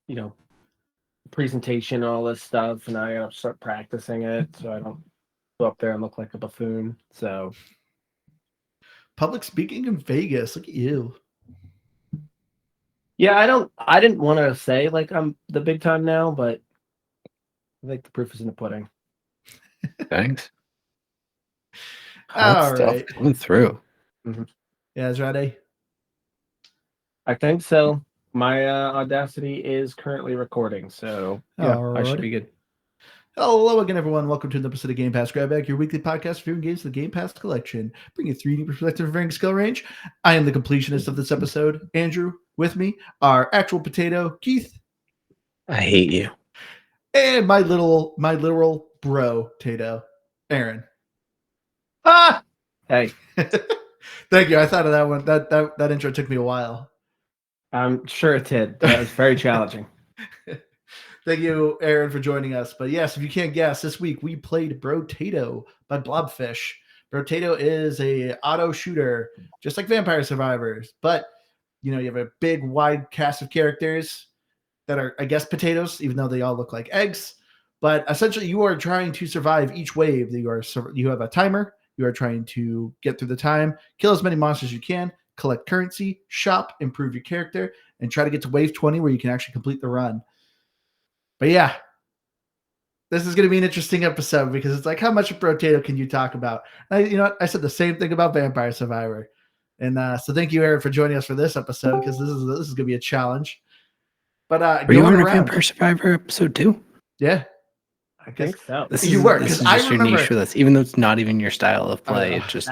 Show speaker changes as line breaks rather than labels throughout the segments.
you know, presentation, all this stuff, and I gotta start practicing it so I don't go up there and look like a buffoon. So
Public speaking in Vegas. Look at you.
yeah, I didn't want to say like I'm the big time now, but I think the proof is in the pudding.
Thanks. Hot
All
stuff
right.
coming through.
Mm-hmm.
Yeah, is ready.
I think so. My Audacity is currently recording, so yeah, I should be good.
Hello again, everyone. Welcome to the episode of Game Pass Grab Bag, your weekly podcast reviewing games of the Game Pass collection, bringing 3D perspective of varying skill range. I am the completionist of this episode, Andrew. With me, our actual potato, Keith,
I hate you.
and my literal bro, Tato, Aaron.
Ah, hey,
Thank you. I thought of that one. That intro took me a while.
I'm sure it did. That was very challenging.
Thank you, Aaron, for joining us. But yes, if you can't guess, this week we played Brotato by Blobfish. Brotato is a auto shooter, just like Vampire Survivors, but you have a big, wide cast of characters that are, I guess, potatoes, even though they all look like eggs. But essentially, you are trying to survive each wave. You have a timer. You are trying to get through the time, kill as many monsters as you can, collect currency, shop, improve your character, and try to get to wave 20 where you can actually complete the run. But yeah, this is going to be an interesting episode because it's like, how much of Brotato can you talk about? I said the same thing about Vampire Survivor. And so thank you, Aaron, for joining us for this episode because this is going to be a challenge. But
were you on a Vampire Survivor episode too?
Yeah.
I think so.
You were, because I remember
your niche for this, even though it's not even your style of play. It's just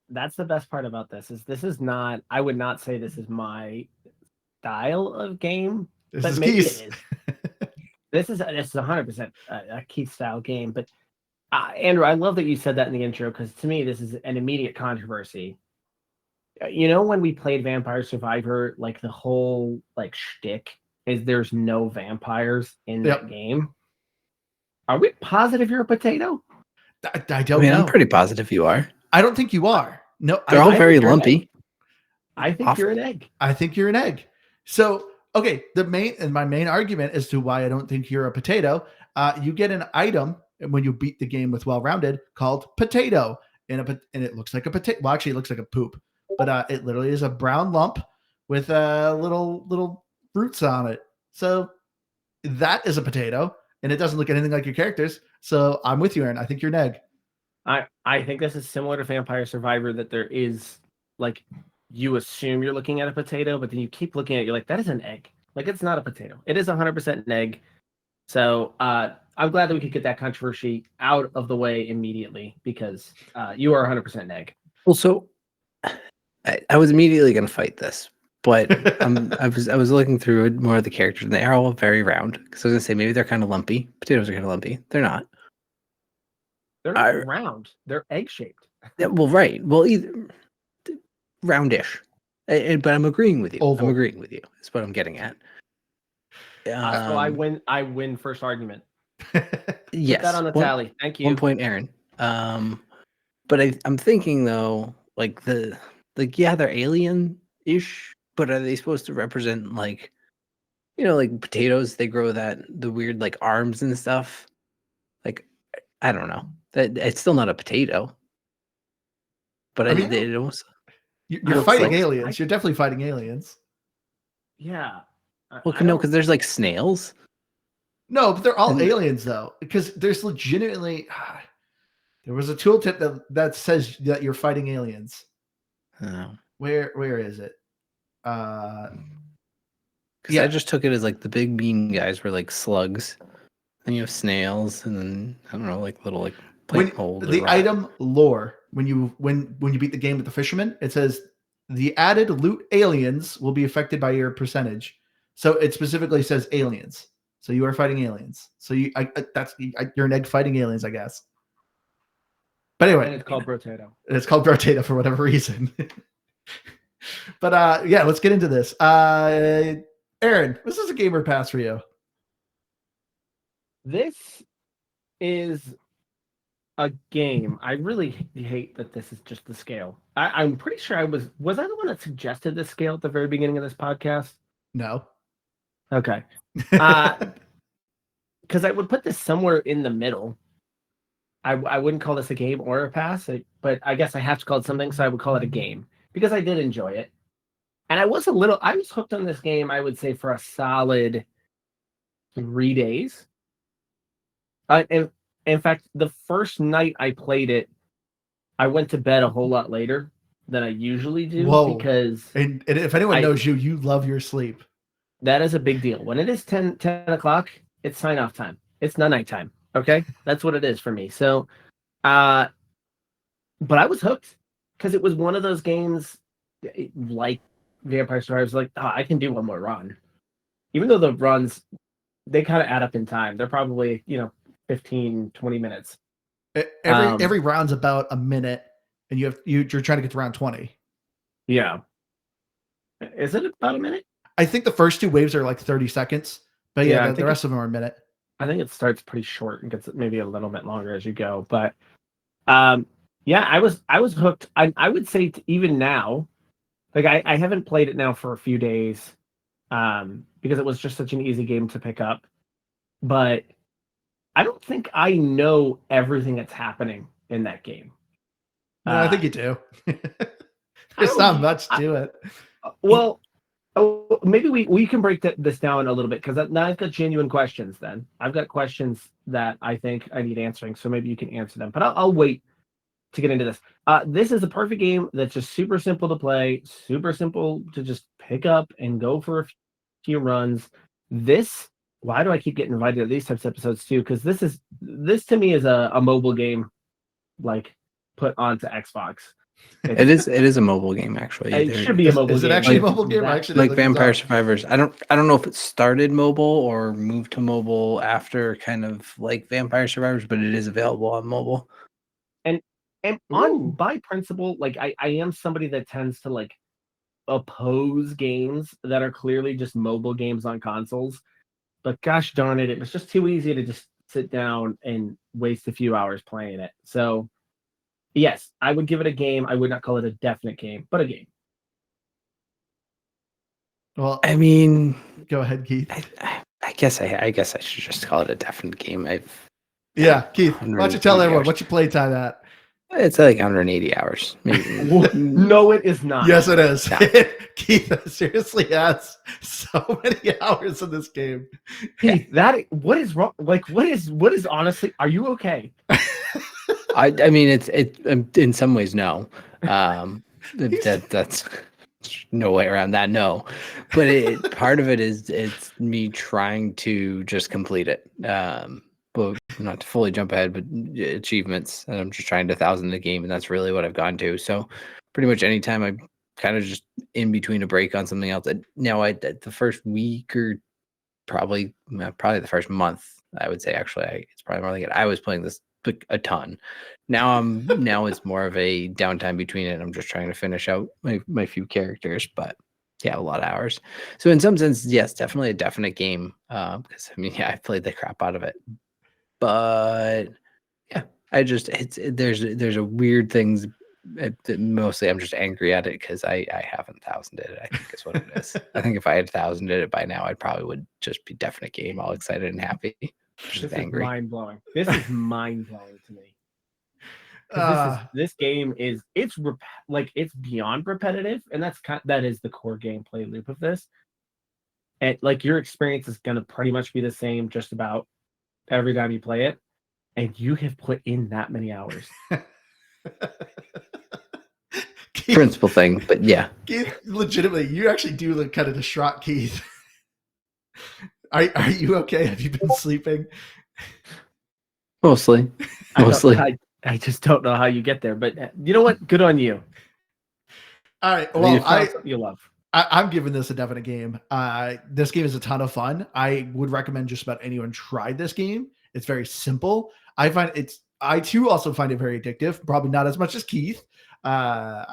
that's the best part about this is not. I would not say this is my style of game, but maybe it is. This is 100% a Keith style game. But Andrew, I love that you said that in the intro because to me this is an immediate controversy. When we played Vampire Survivor, like the whole like shtick is there's no vampires in that game. Are we positive you're a potato?
I don't know.
I'm pretty positive you are.
I don't think you are. No,
they're all very lumpy.
I think you're an egg.
I think you're an egg. So, okay, my main argument as to why I don't think you're a potato, you get an item when you beat the game with Well-Rounded called Potato, and it looks like a potato. Well, actually, it looks like a poop, but it literally is a brown lump with little roots on it. So that is a potato. And it doesn't look anything like your characters. So I'm with you, Aaron. I think you're an egg.
I think this is similar to Vampire Survivor, that there is, like, you assume you're looking at a potato, but then you keep looking at it, you're like, that is an egg. Like, it's not a potato. It is 100% an egg. So I'm glad that we could get that controversy out of the way immediately because you are 100% an egg.
Well, so I was immediately going to fight this. But I was looking through more of the characters, and they are all very round. Because I was gonna say maybe they're kind of lumpy. Potatoes are kind of lumpy. They're not.
They're not round. They're egg shaped.
Yeah, well, right. Well, either roundish. But I'm agreeing with you. Oval. I'm agreeing with you. That's what I'm getting at.
So I win. I win first argument.
Yes.
Put that on the tally. Thank you.
1 point, Aaron. But I'm thinking though, like they're alien-ish. But are they supposed to represent like potatoes? They grow the weird like arms and stuff. Like I don't know. That it's still not a potato. But it almost
you're fighting aliens. You're definitely fighting aliens.
Yeah.
Well, no, because there's like snails.
No, but they're all aliens though. Because there's legitimately there was a tooltip that says that you're fighting aliens.
Oh.
Where is it?
I just took it as like the big mean guys were like slugs, and you have snails, and then I don't know, like little like plant holes.
The item lore when you beat the game with the fisherman, it says the added loot aliens will be affected by your percentage. So it specifically says aliens. So you are fighting aliens. So you're an egg fighting aliens, I guess. But anyway,
and it's called Brotato.
It's called Brotato for whatever reason. But yeah, let's get into this. Aaron, this is a gamer pass for you.
This is a game. I really hate that this is just the scale. I'm pretty sure I was I the one that suggested this scale at the very beginning of this podcast?
No.
Okay. Because I would put this somewhere in the middle. I wouldn't call this a game or a pass, but I guess I have to call it something, so I would call it a game because I did enjoy it. And I was hooked on this game, I would say, for a solid 3 days. In fact, the first night I played it, I went to bed a whole lot later than I usually do because
and if anyone knows you love your sleep.
That is a big deal. When it is 10 o'clock, it's sign off time. It's not nighttime. Okay, that's what it is for me. So, but I was hooked because it was one of those games like Vampire Survivors. Like, I can do one more run, even though the runs they kind of add up in time. They're probably 15, 20 minutes.
Every round's about a minute, and you're trying to get to round 20.
Yeah, is it about a minute?
I think the first 2 waves are like 30 seconds, but yeah, the rest of them are a minute.
I think it starts pretty short and gets maybe a little bit longer as you go. But yeah, I was hooked. I would say even now, like I haven't played it now for a few days because it was just such an easy game to pick up. But I don't think I know everything that's happening in that game.
No, I think you do. There's not much to it.
Well, maybe we can break this down a little bit because now I've got genuine questions. Then I've got questions that I think I need answering, so maybe you can answer them. But I'll wait to get into this. This is a perfect game that's just super simple to play, super simple to just pick up and go for a few runs. Why do I keep getting invited to these types of episodes too? Because this to me is a mobile game, like put onto Xbox.
It is a mobile game, actually.
It should be a mobile game.
Is it actually a mobile game?
Like Vampire Survivors. I don't know if it started mobile or moved to mobile after kind of like Vampire Survivors, but it is available on mobile.
And by principle, like I am somebody that tends to like oppose games that are clearly just mobile games on consoles. But gosh darn it was just too easy to just sit down and waste a few hours playing it. So yes, I would give it a game. I would not call it a definite game, but a game.
Well,
I mean,
go ahead, Keith.
I guess I should just call it a definite game.
Keith, why don't you tell everyone what you play time at?
It's like 180 hours.
No, it is not.
Yes, it is. No. Keith seriously has so many hours in this game.
Keith, what is wrong? Like, what is honestly? Are you okay?
I mean, it's in some ways no. That's no way around that. No, but part of it is it's me trying to just complete it. Well, not to fully jump ahead, but achievements. And I'm just trying to 1,000 the game, and that's really what I've gone to. So pretty much anytime I'm kind of just in between a break on something else. Now, the first week or probably the first month, I would say actually, it's probably more like it. I was playing this a ton. Now it's more of a downtime between it. I'm just trying to finish out my few characters, but yeah, a lot of hours. So in some sense, yes, definitely a definite game. Because I mean, yeah, I've played the crap out of it. But yeah, there's a weird things. Mostly, I'm just angry at it because I haven't 1,000'd it. I think is what it is. I think if I had 1,000'd it by now, I probably would just be definite game, all excited and happy. Just angry.
Mind blowing. This is mind blowing to me. This game is it's beyond repetitive, and that is the core gameplay loop of this. And like your experience is gonna pretty much be the same just about every time you play it, and you have put in that many hours.
Keith,
principal thing, but yeah.
Keith, legitimately, you actually do look kind of distraught, Keith. Are you okay? Have you been sleeping?
Mostly.
I just don't know how you get there, but you know what? Good on you.
All right. Well,
you love.
I'm giving this a definite game. This game is a ton of fun. I would recommend just about anyone try this game. It's very simple. I too also find it very addictive. Probably not as much as Keith. I'd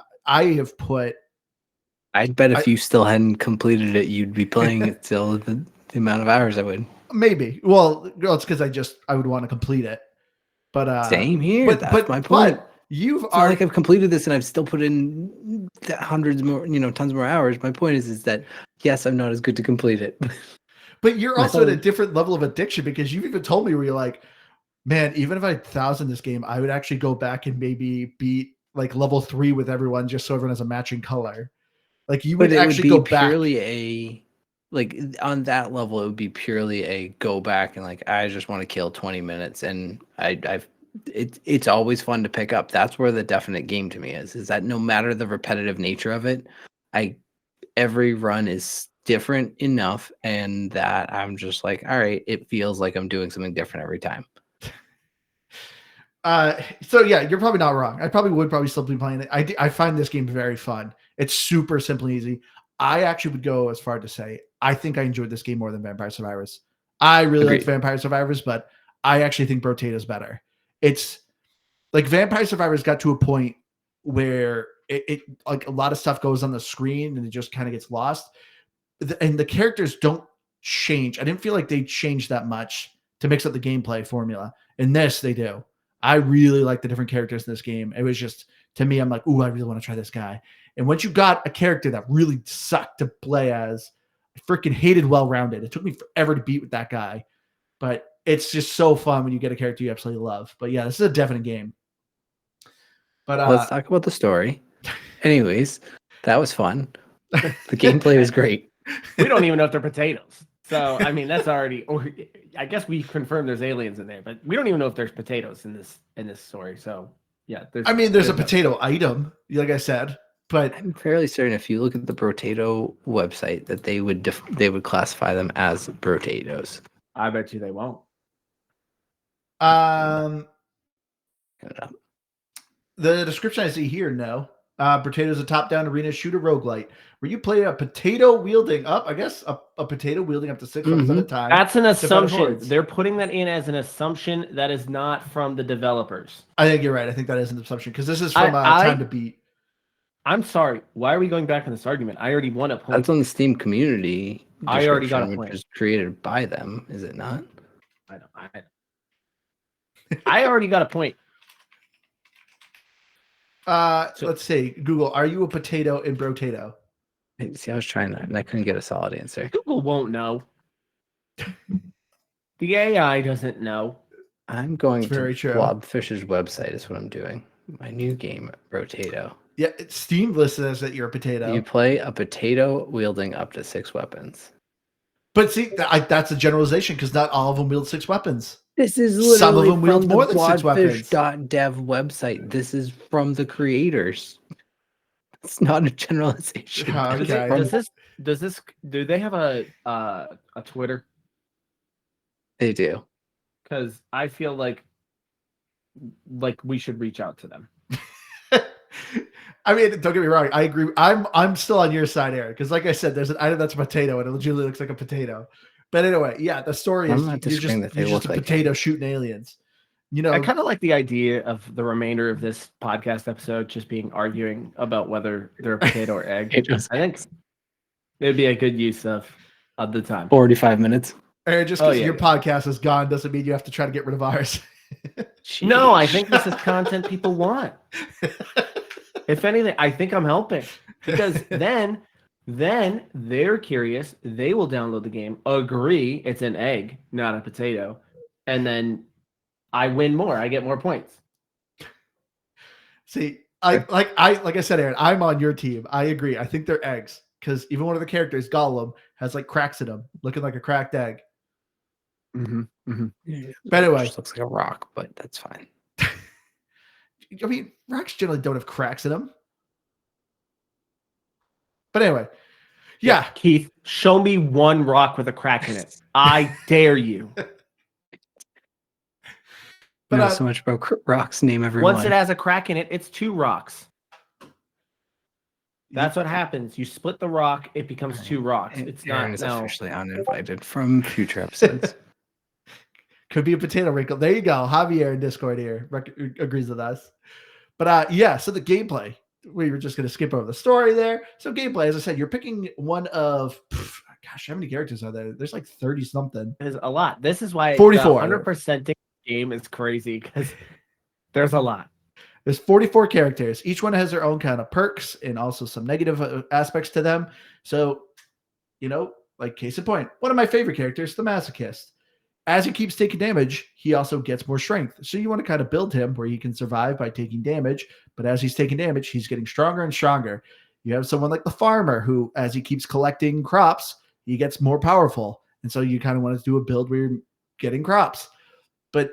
bet if you still hadn't completed it, you'd be playing it still the amount of hours I would.
Maybe. Well, it's because I would want to complete it. But
same here. That's my point.
But
like I've completed this and I've still put in hundreds more, tons more hours. My point is that yes, I'm not as good to complete it.
But you're also at a different level of addiction because you've even told me where you're like, man, even if I 1,000 this game, I would actually go back and maybe beat like level 3 with everyone just so everyone has a matching color. Like you would actually go back.
Purely on that level, it would be purely a go back and like I just want to kill 20 minutes, and it's always fun to pick up. That's where the definite game to me is that no matter the repetitive nature of it, every run is different enough, and that I'm just like, all right, it feels like I'm doing something different every time.
So yeah, you're probably not wrong. I probably would still be playing it. I find this game very fun. It's super simple and easy. I actually would go as far to say I think I enjoyed this game more than Vampire Survivors. I really liked Vampire Survivors, but I actually think Brotato is better. It's like Vampire Survivors got to a point where it like a lot of stuff goes on the screen and it just kind of gets lost. And the characters don't change. I didn't feel like they changed that much to mix up the gameplay formula. In this, they do. I really like the different characters in this game. It was just, to me, I'm like, ooh, I really want to try this guy. And once you got a character that really sucked to play as, I freaking hated Well-Rounded. It took me forever to beat with that guy. But it's just so fun when you get a character you absolutely love. But yeah, this is a definite game. But
let's talk about the story. Anyways, that was fun. The gameplay was great.
We don't even know if they're potatoes. So, I mean, that's already, or I guess we confirmed there's aliens in there, but we don't even know if there's potatoes in this story. So, yeah.
There's a potato item, like I said, but
I'm fairly certain if you look at the Brotato website that they would classify them as Brotatoes.
I bet you they won't.
The description I see here, no. Brotato is a top-down arena shooter roguelite where you play a potato wielding up, I guess, a potato wielding up to 6 weapons at a time.
That's an assumption. They're putting that in as an assumption that is not from the developers.
I think you're right. I think that is an assumption because this is from Time to Beat.
I'm sorry. Why are we going back on this argument? I already won a point.
That's on the Steam community.
I already got a point.
Which is created by them, is it not?
I already got a point.
Let's see. Google, are you a potato in Brotato?
See, I was trying that and I couldn't get a solid answer.
Google won't know. The AI doesn't know.
I'm going to
true.
Blobfish's website is what I'm doing. My new game, Brotato.
Yeah, Steam lists that you're a potato.
You play a potato wielding up to 6 weapons.
But see, that's a generalization because not all of them wield 6 weapons.
This is literally
some of them wield more than 6 weapons.
Dev website. This is from the creators. It's not a generalization.
Okay.
Do they have a Twitter?
They do.
Because I feel like we should reach out to them.
I mean, don't get me wrong. I agree. I'm still on your side, Eric, because like I said, there's an item that's a potato, and it legitimately looks like a potato. But anyway, yeah, the story is you're just a potato shooting aliens. You know,
I kind of like the idea of the remainder of this podcast episode just being arguing about whether they're a potato or egg. I think it'd be a good use of the time.
45 minutes.
Aaron, just because your podcast is gone doesn't mean you have to try to get rid of ours.
No, I think this is content people want. If anything, I think I'm helping because then they're curious. They will download the game, agree it's an egg, not a potato, and then I win more. I get more points.
See, like I said, Aaron, I'm on your team. I agree. I think they're eggs because even one of the characters, Gollum, has like cracks in him, looking like a cracked egg. But anyway,
it just looks like a rock, but that's fine.
I mean, rocks generally don't have cracks in them. But anyway, yeah.
Keith, show me one rock with a crack in it. I dare you.
But not so much about rocks. Name everyone.
Once it has a crack in it, it's 2 rocks. That's what happens. You split the rock, it becomes 2 rocks. It's
Aaron is officially uninvited from future episodes.
Could be a potato wrinkle. There you go. Javier in Discord here agrees with us. But so the gameplay. We were just going to skip over the story there. So gameplay, as I said, you're picking one of, how many characters are there? There's like 30 something.
There's a lot. This is why
44.
100% game is crazy because there's a lot.
There's 44 characters. Each one has their own kind of perks and also some negative aspects to them. So, Like case in point, one of my favorite characters, the Masochist. As he keeps taking damage, he also gets more strength. So you want to kind of build him where he can survive by taking damage. But as he's taking damage, he's getting stronger and stronger. You have someone like the farmer who, as he keeps collecting crops, he gets more powerful. And so you kind of want to do a build where you're getting crops. But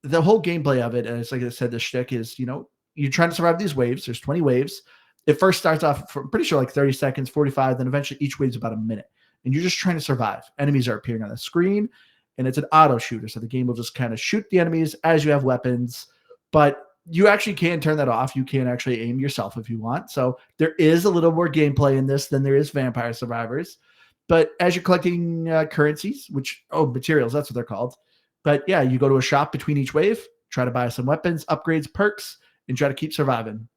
the whole gameplay of it, as like I said, the shtick is, you're trying to survive these waves. There's 20 waves. It first starts off for, I'm pretty sure, like 30 seconds, 45. Then eventually each wave's about a minute. And you're just trying to survive. Enemies are appearing on the screen. And it's an auto shooter. So the game will just kind of shoot the enemies as you have weapons. But you actually can turn that off. You can actually aim yourself if you want. So there is a little more gameplay in this than there is Vampire Survivors. But as you're collecting currencies, materials, that's what they're called. But yeah, you go to a shop between each wave, try to buy some weapons, upgrades, perks, and try to keep surviving.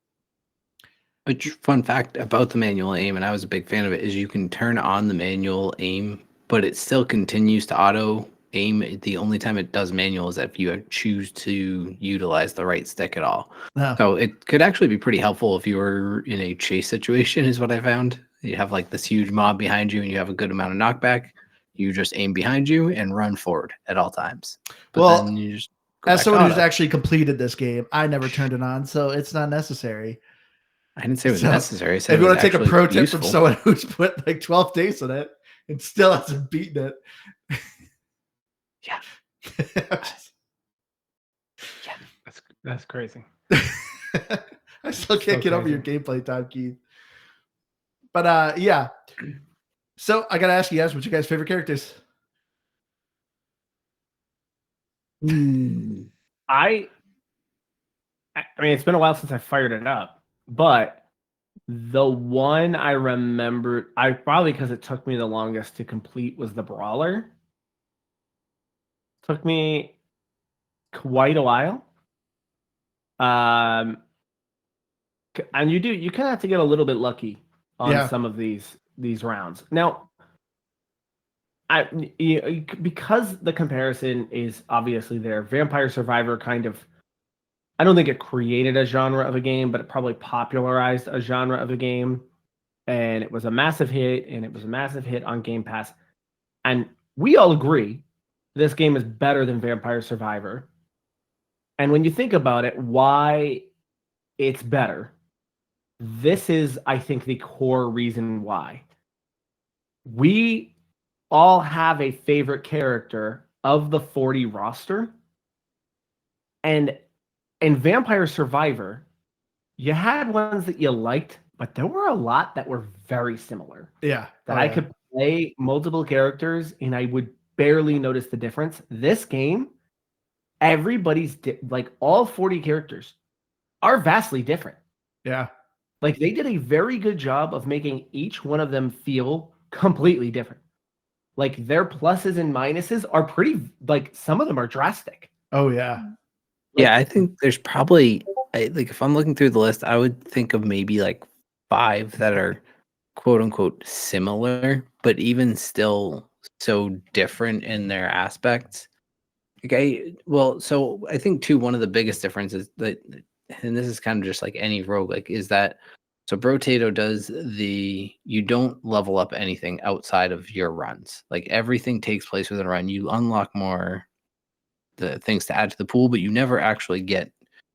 A fun fact about the manual aim, and I was a big fan of it, is you can turn on the manual aim, but it still continues to auto aim. The only time it does manual is if you choose to utilize the right stick at all.
Oh.
So it could actually be pretty helpful if you were in a chase situation, is what I found. You have like this huge mob behind you and you have a good amount of knockback. You just aim behind you and run forward at all times. But then you just
as someone who's actually completed this game, I never turned it on, so it's not necessary.
I didn't say it was necessary.
If you want to take a pro tip from someone who's put like 12 days in it and still hasn't beaten it.
Yeah.
That's crazy.
I still can't get over your gameplay time, Keith. But yeah. So I gotta ask you guys, what's your guys' favorite characters?
I mean, it's been a while since I fired it up, but the one I remember, probably because it took me the longest to complete, was the Brawler. Took me quite a while. And you kind of have to get a little bit lucky on some of these rounds. Now, because the comparison is obviously there, Vampire Survivor kind of, I don't think it created a genre of a game, but it probably popularized a genre of a game. And it was a massive hit, and it was a massive hit on Game Pass. And we all agree this game is better than Vampire Survivor. And when you think about it, why it's better, this is, I think, the core reason why. We all have a favorite character of the 40 roster. And in Vampire Survivor, you had ones that you liked, but there were a lot that were very similar.
Yeah.
I could play multiple characters and I would barely notice the difference. This game, everybody's like all 40 characters are vastly different.
Yeah.
Like they did a very good job of making each one of them feel completely different. Like their pluses and minuses are pretty, like some of them are drastic.
Oh yeah.
Yeah, I think there's probably, like if I'm looking through the list, I would think of maybe like 5 that are quote unquote similar, but even still so different in their aspects. Okay, well, so I think too, one of the biggest differences that, and this is kind of just like any roguelike, is that so Brotato does you don't level up anything outside of your runs. Like everything takes place within a run. You unlock more the things to add to the pool, but you never actually get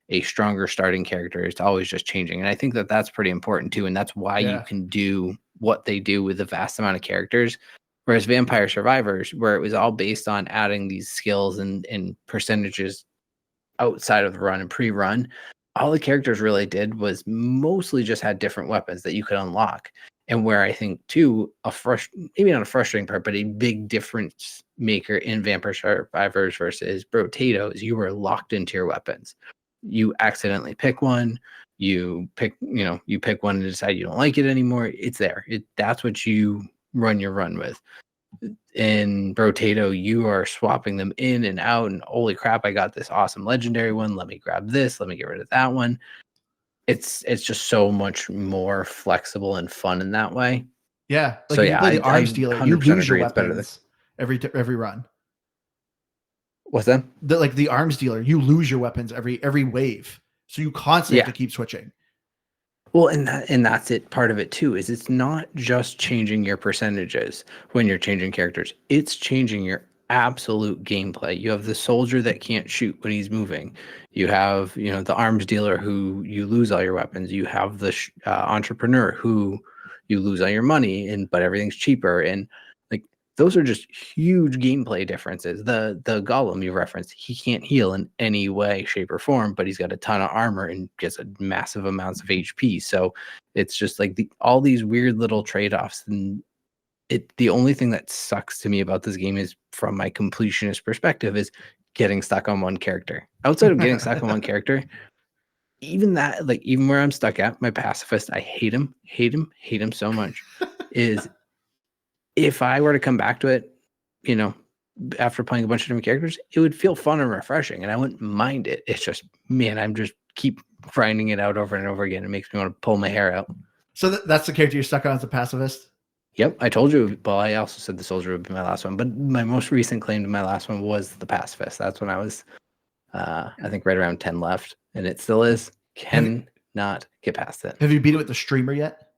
a stronger starting character. It's always just changing. And I think that that's pretty important too. And that's why you can do what they do with a vast amount of characters. Whereas Vampire Survivors, where it was all based on adding these skills and percentages outside of the run and pre-run, all the characters really did was mostly just had different weapons that you could unlock. And where I think too, maybe not a frustrating part, but a big difference maker in Vampire Survivors versus Brotato is you were locked into your weapons. You accidentally pick one, you pick one and decide you don't like it anymore. It's there. That's what you run your run with. In Brotato, you are swapping them in and out, and holy crap, I got this awesome legendary one. Let me grab this. Let me get rid of that one. It's just so much more flexible and fun in that way.
Yeah.
Like so
you play the arms dealer, you lose your weapons every run.
What's that?
The arms dealer, you lose your weapons every wave. So you constantly have to keep switching.
Well, and that's it. Part of it too is it's not just changing your percentages when you're changing characters. It's changing your absolute gameplay. You have the soldier that can't shoot when he's moving. You have, the arms dealer who you lose all your weapons. You have the entrepreneur who you lose all your money, but everything's cheaper. And like those are just huge gameplay differences. The golem you referenced, he can't heal in any way, shape, or form, but he's got a ton of armor and gets a massive amounts of HP. So it's just like all these weird little trade-offs. And the only thing that sucks to me about this game is, from my completionist perspective, is getting stuck on one character. Outside of getting stuck on one character, even that, like even where I'm stuck at, my pacifist, I hate him so much. Is if I were to come back to it, after playing a bunch of different characters, it would feel fun and refreshing, and I wouldn't mind it. It's just, man, I'm just keep grinding it out over and over again. It makes me want to pull my hair out.
So that's the character you're stuck on as a pacifist?
Yep, I told you. Well, I also said the soldier would be my last one, but my most recent claim to my last one was the pacifist. That's when I was, I think, right around 10 left, and it still is. Cannot get past it.
Have you beat it with the streamer yet?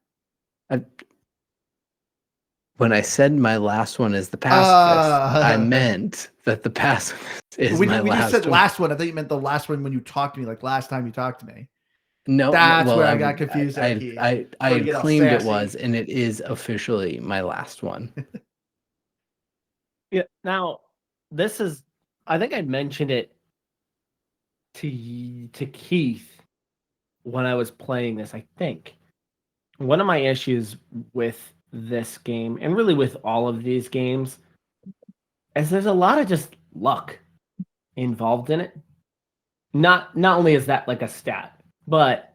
When I said my last one is the pacifist, I meant that the pacifist is my last one. When you said
last one, I thought you meant the last one when you talked to me, like last time you talked to me.
No,
that's where I got confused.
I claimed it was, and it is officially my last one.
Yeah. Now, this is, I think I mentioned it to Keith when I was playing this. I think one of my issues with this game, and really with all of these games, is there's a lot of just luck involved in it. Not only is that like a stat, but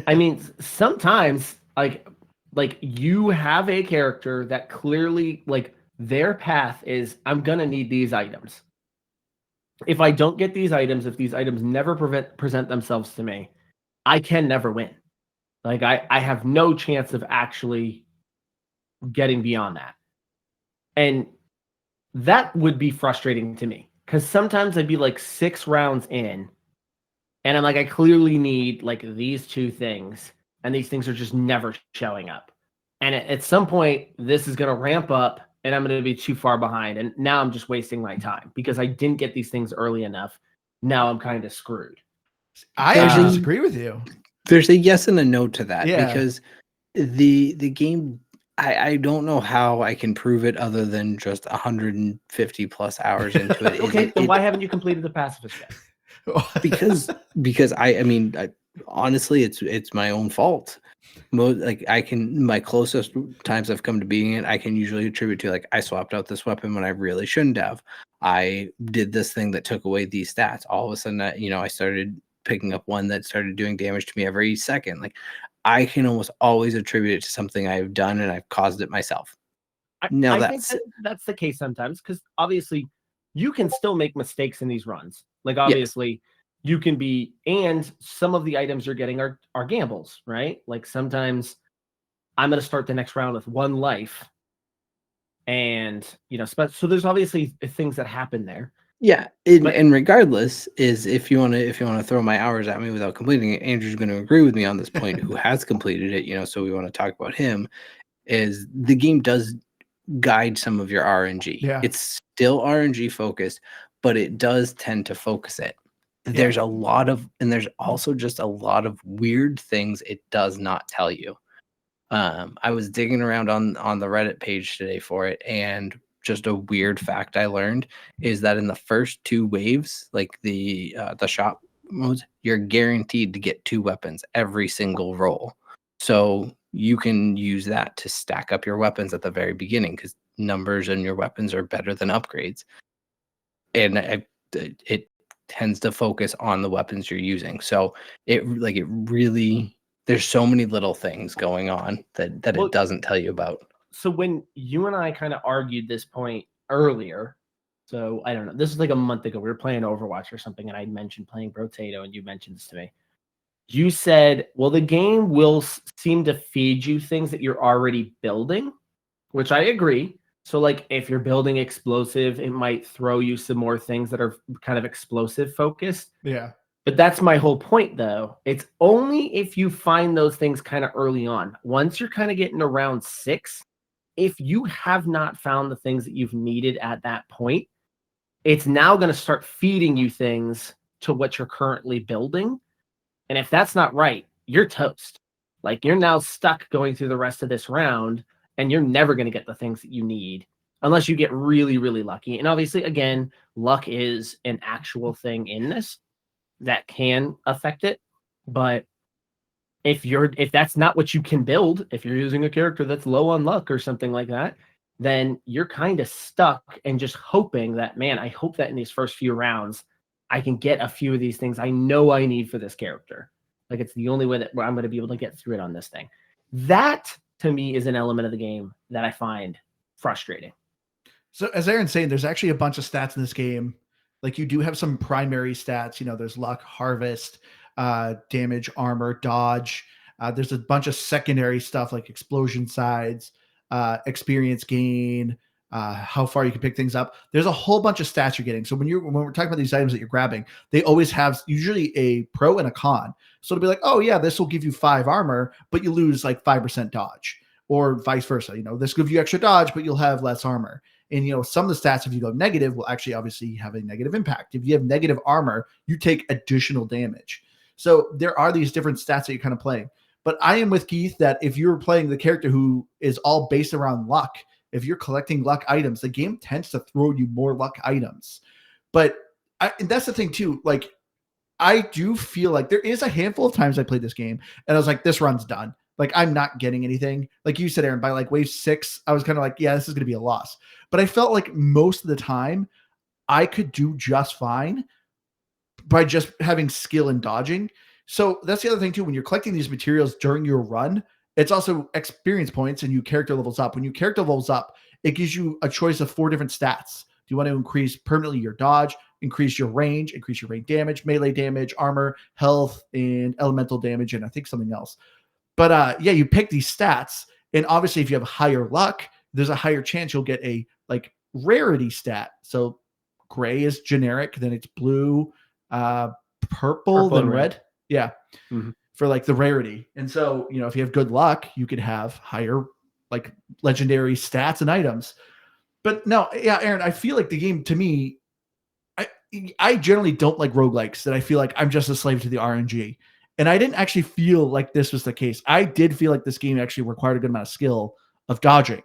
I mean, sometimes like you have a character that clearly, like, their path is, I'm gonna need these items. If I don't get these items, if these items never present themselves to me, I can never win. Like I have no chance of actually getting beyond that. And that would be frustrating to me, because sometimes I'd be like 6 rounds in and I'm like, I clearly need like these 2 things, and these things are just never showing up. And at some point, this is going to ramp up and I'm going to be too far behind. And now I'm just wasting my time because I didn't get these things early enough. Now I'm kind of screwed.
I actually disagree with you.
There's a yes and a no to that, because the game, I don't know how I can prove it other than just 150 plus hours into it.
Okay, then why haven't you completed the pacifist yet?
because I mean, honestly, it's my own fault. My closest times I've come to beating it, I can usually attribute to, like, I swapped out this weapon when I really shouldn't have. I did this thing that took away these stats. All of a sudden, I started picking up one that started doing damage to me every second. Like, I can almost always attribute it to something I've done, and I've caused it myself.
I think that's the case sometimes, because obviously you can still make mistakes in these runs. Like, obviously you can be, and some of the items you're getting are gambles, right? Like, sometimes I'm going to start the next round with 1 life, and so there's obviously things that happen there.
Yeah, and regardless, is if you want to throw my hours at me without completing it, Andrew's going to agree with me on this point, who has completed it. So we want to talk about him. Is the game does guide some of your RNG.
Yeah.
It's still RNG focused, but it does tend to focus it. There's a lot of, and there's also just a lot of weird things it does not tell you. I was digging around on the Reddit page today for it, and just a weird fact I learned is that in the first 2 waves, like the shop modes, you're guaranteed to get 2 weapons every single roll. So you can use that to stack up your weapons at the very beginning, because numbers in your weapons are better than upgrades. And it tends to focus on the weapons you're using. So it really, there's so many little things going on that it doesn't tell you about.
So when you and I kind of argued this point earlier, so I don't know, this is like a month ago, we were playing Overwatch or something, and I mentioned playing Brotato, and you mentioned this to me. You said, well, the game will seem to feed you things that you're already building, which I agree. So, like, if you're building explosive, it might throw you some more things that are kind of explosive focused.
Yeah.
But that's my whole point, though. It's only if you find those things kind of early on. Once you're kind of getting around 6, if you have not found the things that you've needed at that point, it's now going to start feeding you things to what you're currently building. And if that's not right, you're toast. Like, you're now stuck going through the rest of this round, and you're never going to get the things that you need unless you get really, really lucky. And obviously, again, luck is an actual thing in this that can affect it. But if that's not what you can build, if you're using a character that's low on luck or something like that, then you're kind of stuck and just hoping that, man, I hope that in these first few rounds I can get a few of these things I know I need for this character. Like, it's the only way that I'm going to be able to get through it on this thing. That to me is an element of the game that I find frustrating.
So as Aaron's saying, there's actually a bunch of stats in this game. Like, you do have some primary stats, there's luck, harvest, damage, armor, dodge. There's a bunch of secondary stuff like explosion sides, experience gain, how far you can pick things up. There's a whole bunch of stats you're getting. So when we're talking about these items that you're grabbing, they always have usually a pro and a con. So it'll be like, oh yeah, this will give you 5 armor, but you lose like 5% dodge, or vice versa. This gives you extra dodge, but you'll have less armor. And, some of the stats, if you go negative, will actually obviously have a negative impact. If you have negative armor, you take additional damage. So there are these different stats that you're kind of playing. But I am with Keith that if you're playing the character who is all based around luck, if you're collecting luck items, the game tends to throw you more luck items. But and that's the thing too. Like, I do feel like there is a handful of times I played this game and I was like, this run's done. Like, I'm not getting anything. Like you said, Aaron, by like wave 6, I was kind of like, yeah, this is going to be a loss. But I felt like most of the time I could do just fine by just having skill and dodging. So that's the other thing too. When you're collecting these materials during your run, it's also experience points and you character levels up. When you character levels up, it gives you a choice of 4 different stats. Do you want to increase permanently your dodge, increase your range damage, melee damage, armor, health, and elemental damage, and I think something else. But yeah, you pick these stats, and obviously if you have higher luck, there's a higher chance you'll get a like rarity stat. So gray is generic, then it's blue, purple, then red. Yeah. Mm-hmm. For like the rarity. And so, if you have good luck, you could have higher like legendary stats and items. But no, yeah, Aaron, I feel like the game, to me, I generally don't like roguelikes that I feel like I'm just a slave to the RNG. And I didn't actually feel like this was the case. I did feel like this game actually required a good amount of skill of dodging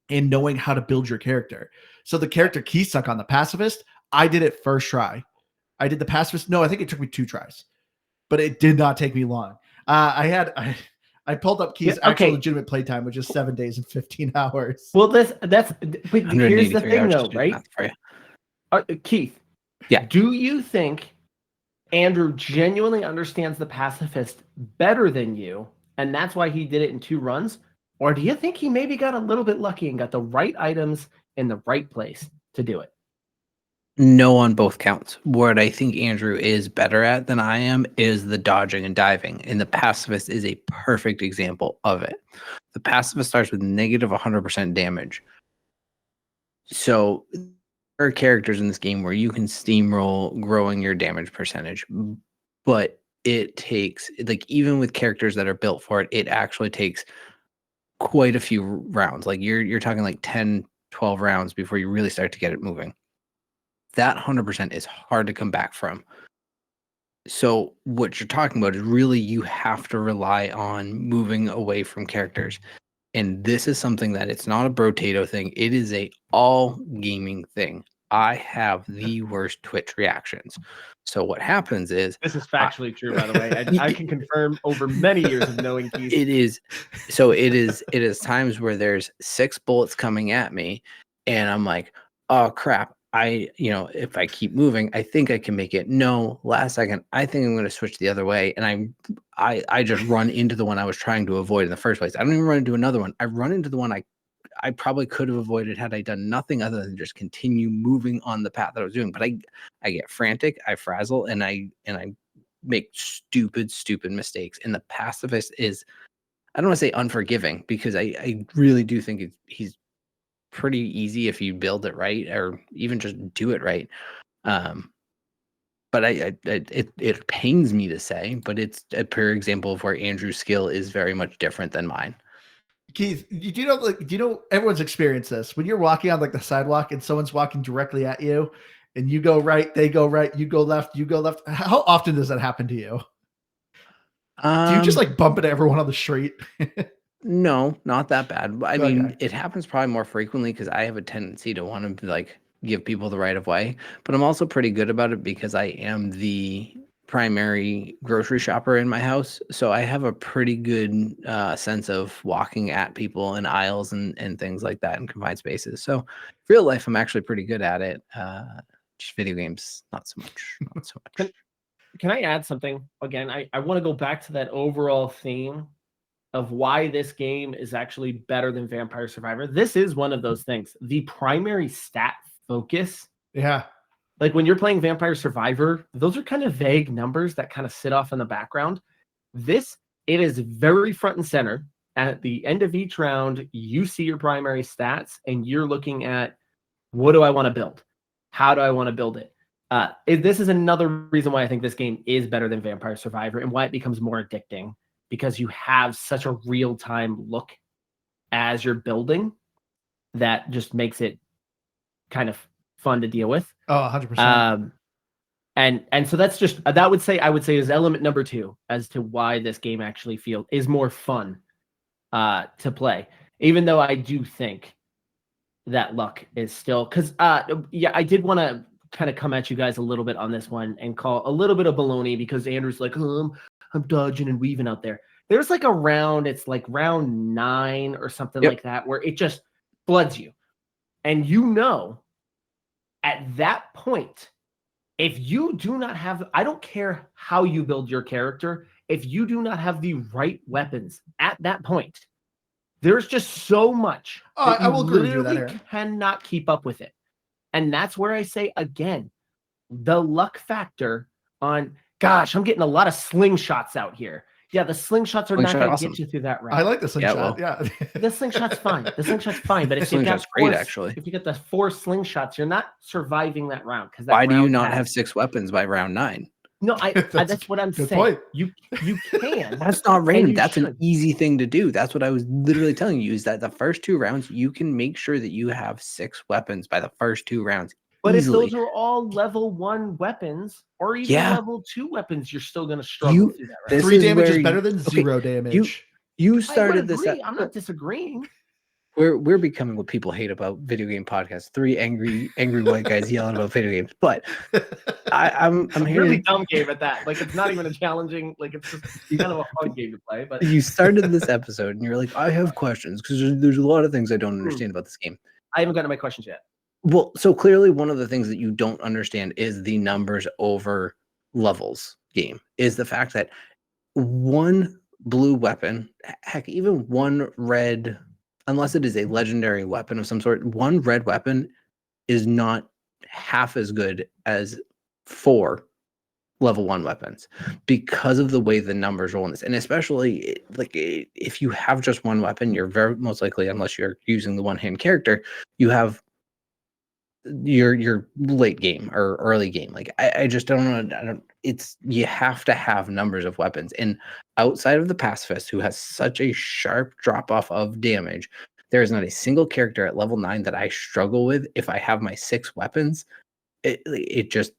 and knowing how to build your character. So the character Keith stuck on, the pacifist, I did it first try. I did the pacifist. No, I think it took me 2 tries, but it did not take me long. I pulled up Keith's actual legitimate playtime, which is 7 days and 15 hours.
Well, but here's the thing though, right? Keith,
yeah.
Do you think Andrew genuinely understands the pacifist better than you, and that's why he did it in 2 runs? Or do you think he maybe got a little bit lucky and got the right items in the right place to do it?
No, on both counts. What I think Andrew is better at than I am is the dodging and diving, and the pacifist is a perfect example of it. The pacifist starts with negative 100% damage. So there are characters in this game where you can steamroll growing your damage percentage, but it takes, like, even with characters that are built for it, it actually takes quite a few rounds. Like you're talking like 10, 12 rounds before you really start to get it moving. That 100% is hard to come back from. So what you're talking about is really you have to rely on moving away from characters. And this is something that it's not a Brotato thing. It is a all gaming thing. I have the worst Twitch reactions. So what happens is,
this is factually true, by the way. I can confirm over many years of knowing Keith.
It is. So it is times where there's 6 bullets coming at me, and I'm like, oh crap. If I keep moving, I think I can make it. No, last second, I think I'm going to switch the other way. And I just run into the one I was trying to avoid in the first place. I don't even run into another one. I run into the one I probably could have avoided had I done nothing other than just continue moving on the path that I was doing. But I get frantic, I frazzle, and I make stupid mistakes. And the pacifist is, I don't want to say unforgiving, because I really do think he's pretty easy if you build it right, or even just do it right. but it pains me to say, but it's a pure example of where Andrew's skill is very much different than mine.
Keith, do you know everyone's experienced this when you're walking on like the sidewalk and someone's walking directly at you, and you go right, they go right, you go left, you go left. How often does that happen to you? Do you just like bump into everyone on the street?
No, not that bad. I
Okay.
mean, it happens probably more frequently because I have a tendency to want to like give people the right of way, but I'm also pretty good about it because I am the primary grocery shopper in my house. So I have a pretty good sense of walking at people in aisles and things like that in confined spaces. So real life, I'm actually pretty good at it. Just video games, not so much. Not so much.
Can I add something? Again, I want to go back to that overall theme of why this game is actually better than Vampire Survivor. This is one of those things. The primary stat focus.
Yeah.
Like when you're playing Vampire Survivor, those are kind of vague numbers that kind of sit off in the background. It is very front and center. At the end of each round, you see your primary stats and you're looking at, what do I want to build? How do I want to build it? This is another reason why I think this game is better than Vampire Survivor and why it becomes more addicting, because you have such a real-time look as you're building that just makes it kind of fun to deal with.
Oh, 100%.
And so that's just, I would say is element number 2 as to why this game actually is more fun to play. Even though I do think that luck is still, because I did want to kind of come at you guys a little bit on this one and call a little bit of baloney, because Andrew's like, I'm dodging and weaving out there. There's like a round, it's like round 9 or something like that, where it just floods you. And at that point, if you do not have, I don't care how you build your character, if you do not have the right weapons at that point, there's just so much.
I will agree with you that,
Aaron. Cannot keep up with it. And that's where I say, again, the luck factor on, gosh, I'm getting a lot of slingshots out here. Yeah, the slingshots are not going to get you through that round.
I like the slingshot. Yeah,
the slingshot's fine. The slingshot's fine. But if you got if you get the 4 slingshots, you're not surviving that round. Because
why do you not have 6 weapons by round 9?
No, that's what I'm saying.
Point.
You can.
That's not random. That's an easy thing to do. That's what I was literally telling you, is that the first 2 rounds, you can make sure that you have 6 weapons by the first 2 rounds.
But
easily.
If those are all level 1 weapons or even level 2 weapons, you're still going to struggle through that round.
3 damage is better than 0 damage.
You started this.
I'm not disagreeing.
We're becoming what people hate about video game podcasts. 3 angry white guys yelling about video games. But I'm here.
Really dumb game at that. Like, it's not even a challenging. Like, it's just kind of a fun game to play. But
you started this episode and you're like, I have questions because there's a lot of things I don't understand about this game.
I haven't gotten to my questions yet.
Well, so clearly one of the things that you don't understand is the numbers over levels game. Is the fact that 1 blue weapon, heck, even 1 red, unless it is a legendary weapon of some sort, 1 red weapon is not half as good as 4 level 1 weapons because of the way the numbers roll in this. And especially like if you have just 1 weapon, you're very most likely, unless you're using the one-hand character, you have your late game or early game. Like I just don't know. You have to have numbers of weapons. And outside of the pacifist, who has such a sharp drop off of damage, there is not a single character at level 9 that I struggle with if I have my 6 weapons. Because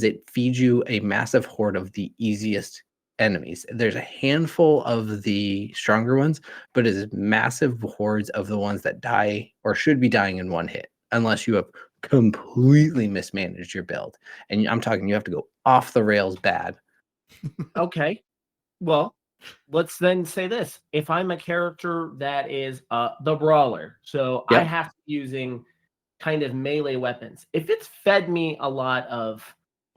it feeds you a massive horde of the easiest enemies. There's a handful of the stronger ones, but it is massive hordes of the ones that die or should be dying in 1 hit, unless you have completely mismanaged your build. And I'm talking, you have to go off the rails bad.
Okay. Well, let's then say this. If I'm a character that is the brawler, so I have to be using kind of melee weapons. If it's fed me a lot of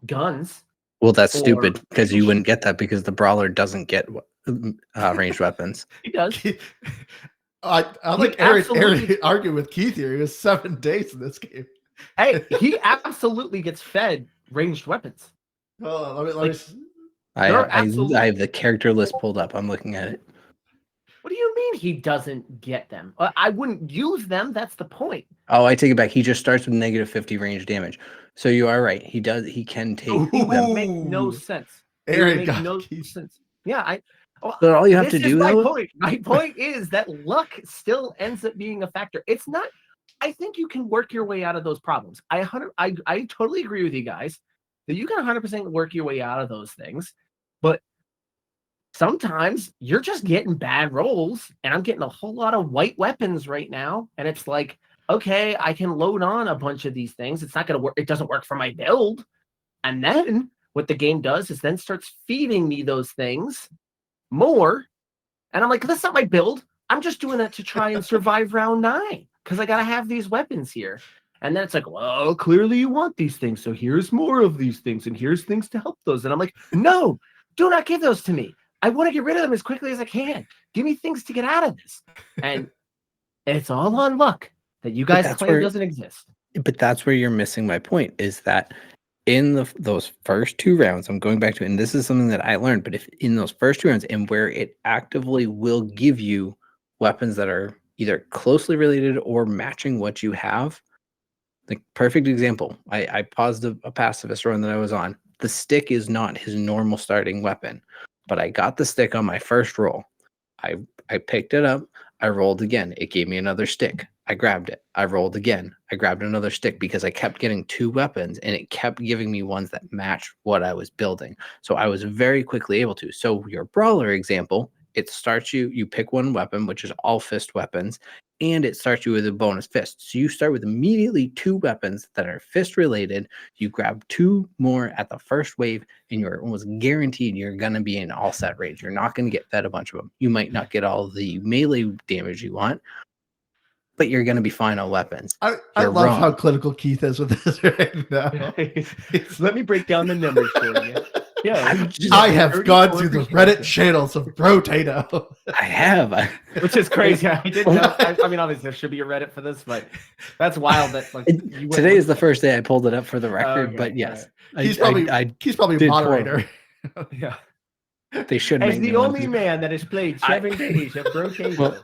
guns.
Well, that's stupid, because you wouldn't get that because the brawler doesn't get ranged weapons.
He does.
I like Aaron argue with Keith here. He was 7 days in this game.
Hey, he absolutely gets fed ranged weapons.
Oh, let me
I have the character list pulled up. I'm looking at it.
What do you mean he doesn't get them? I wouldn't use them. That's the point.
Oh, I take it back. He just starts with -50 range damage. So you are right. He can take
It would
them.
make no sense. It
Aaron
would make
got
no
Keith.
sense. Yeah,
But all you have to
this is
do,
my
though,
point. My point is that luck still ends up being a factor. It's not. I think you can work your way out of those problems. I totally agree with you guys that you can 100% work your way out of those things, but sometimes you're just getting bad rolls, and I'm getting a whole lot of white weapons right now, and it's like, okay, I can load on a bunch of these things. It's not going to work. It doesn't work for my build. And then what the game does is then starts feeding me those things more. And I'm like, that's not my build. I'm just doing that to try and survive round 9 because I got to have these weapons here. And then it's like, well, clearly you want these things. So here's more of these things. And here's things to help those. And I'm like, no, do not give those to me. I want to get rid of them as quickly as I can. Give me things to get out of this. And it's all on luck that you guys claim doesn't exist.
But that's where you're missing my point, is that in those first 2 rounds, I'm going back to it, and this is something that I learned, but if in those first 2 rounds, and where it actively will give you weapons that are either closely related or matching what you have, the perfect example, I paused a pacifist run that I was on. The stick is not his normal starting weapon, but I got the stick on my first roll. I picked it up. I rolled again. It gave me another stick. I grabbed it. I rolled again. I grabbed another stick because I kept getting 2 weapons, and it kept giving me ones that matched what I was building. So I was very quickly able to. So your brawler example, it starts you pick one weapon, which is all fist weapons, and it starts you with a bonus fist. So you start with immediately 2 weapons that are fist related. You grab 2 more at the first wave, and you're almost guaranteed you're going to be in all set range. You're not going to get fed a bunch of them. You might not get all the melee damage you want, but you're going to be fine on weapons.
I love how clinical Keith is with this right now.
Let me break down the numbers for you. Yeah,
I have gone through the Reddit channels of Brotato.
I have.
Which is crazy. I didn't know. I mean, obviously, there should be a Reddit for this, but that's wild. That like
today is the first day I pulled it up for the record,
okay,
but yes,
right. He's probably a moderator.
Yeah,
they should.
As the only man that has played 7 days of Brotato.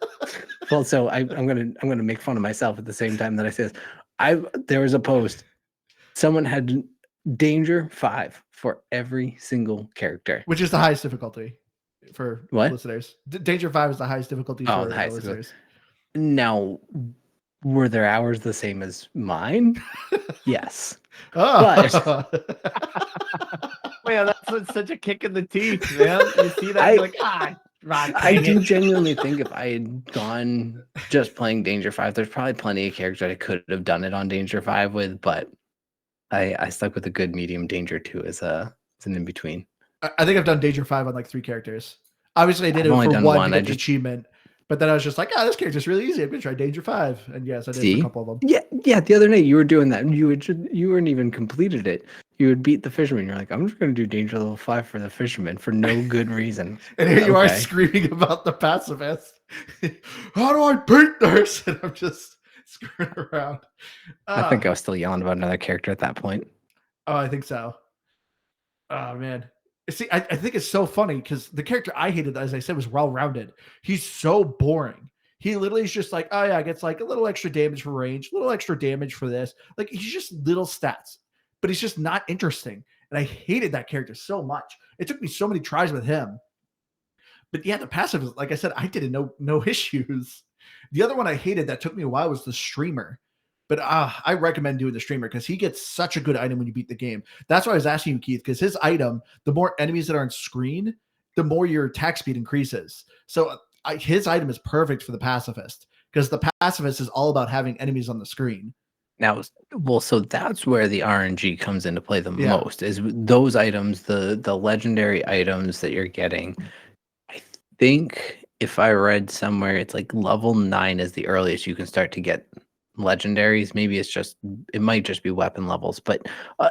Well, so I'm gonna make fun of myself at the same time that I say this. There was a post. Someone had Danger 5 for every single character,
which is the highest difficulty for
what?
Listeners. Danger 5 is the highest difficulty for the highest listeners.
Now, were their hours the same as mine? Yes.
Oh.
Man, that's such a kick in the teeth, man. You see that? You're like,
I do genuinely think if I had gone just playing Danger 5, there's probably plenty of characters I could have done it on Danger 5 with, but I stuck with a good medium Danger 2 as an in-between.
I think I've done Danger 5 on like 3 characters. Obviously, I did it for one to get the achievement, but then I was just like, this character's really easy. I'm going to try Danger 5. And yes, I did a couple of them.
Yeah, the other night you were doing that. You weren't even completed it. You would beat the fisherman. You're like, I'm just going to do Danger level 5 for the fisherman for no good reason.
And here you are screaming about the pacifist. How do I beat this? And I'm just screwing around.
I think I was still yelling about another character at that point.
Oh, I think so. Oh, man. See, I think it's so funny because the character I hated, as I said, was well-rounded. He's so boring. He literally is just like, oh, yeah, gets like a little extra damage for range, a little extra damage for this. Like, he's just little stats, but he's just not interesting. And I hated that character so much. It took me so many tries with him. But yeah, the passive, like I said, I did no issues. The other one I hated that took me a while was the streamer. But I recommend doing the streamer because he gets such a good item when you beat the game. That's why I was asking you, Keith, because his item, the more enemies that are on screen, the more your attack speed increases. So his item is perfect for the pacifist because the pacifist is all about having enemies on the screen.
Now, well, so that's where the RNG comes into play the most, is those items, the legendary items that you're getting. I think if I read somewhere, it's like level 9 is the earliest you can start to get legendaries. Maybe it might just be weapon levels, but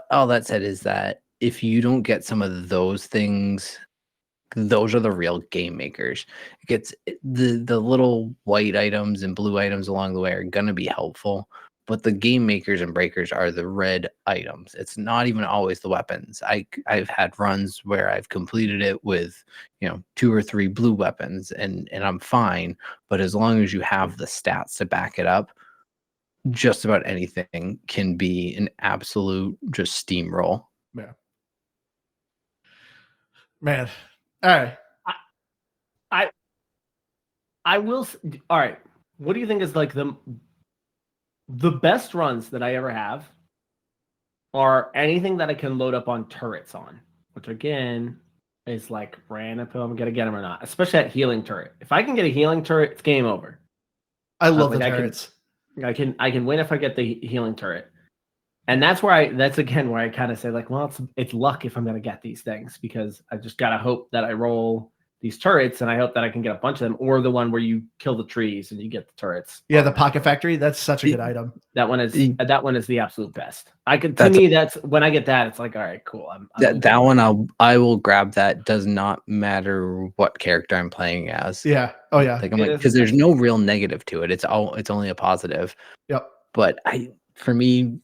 all that said is that if you don't get some of those things, those are the real game makers. It gets the little white items and blue items along the way are going to be helpful, but the game makers and breakers are the red items. It's not even always the weapons. I've had runs where I've completed it with 2 or 3 blue weapons, and I'm fine. But as long as you have the stats to back it up, just about anything can be an absolute just steamroll.
Yeah. Man. All right.
I will. All right. What do you think is like the best runs that I ever have are anything that I can load up on turrets on, which again is like random if I'm gonna get them or not, especially that healing turret. If I can get a healing turret, it's game over.
I love the turrets.
I can win if I get the healing turret. And that's again where I kind of say like, well, it's luck if I'm gonna get these things, because I just gotta hope that I roll these turrets and I hope that I can get a bunch of them, or the one where you kill the trees and you get the turrets.
Yeah, the Pocket Factory, that's such a good item.
That one is the absolute best. That's when I get that, it's like, all right, cool.
That one I will grab. That does not matter what character I'm playing as.
Yeah. Oh yeah.
Like because there's no real negative to it. It's only a positive.
Yep.
But for me,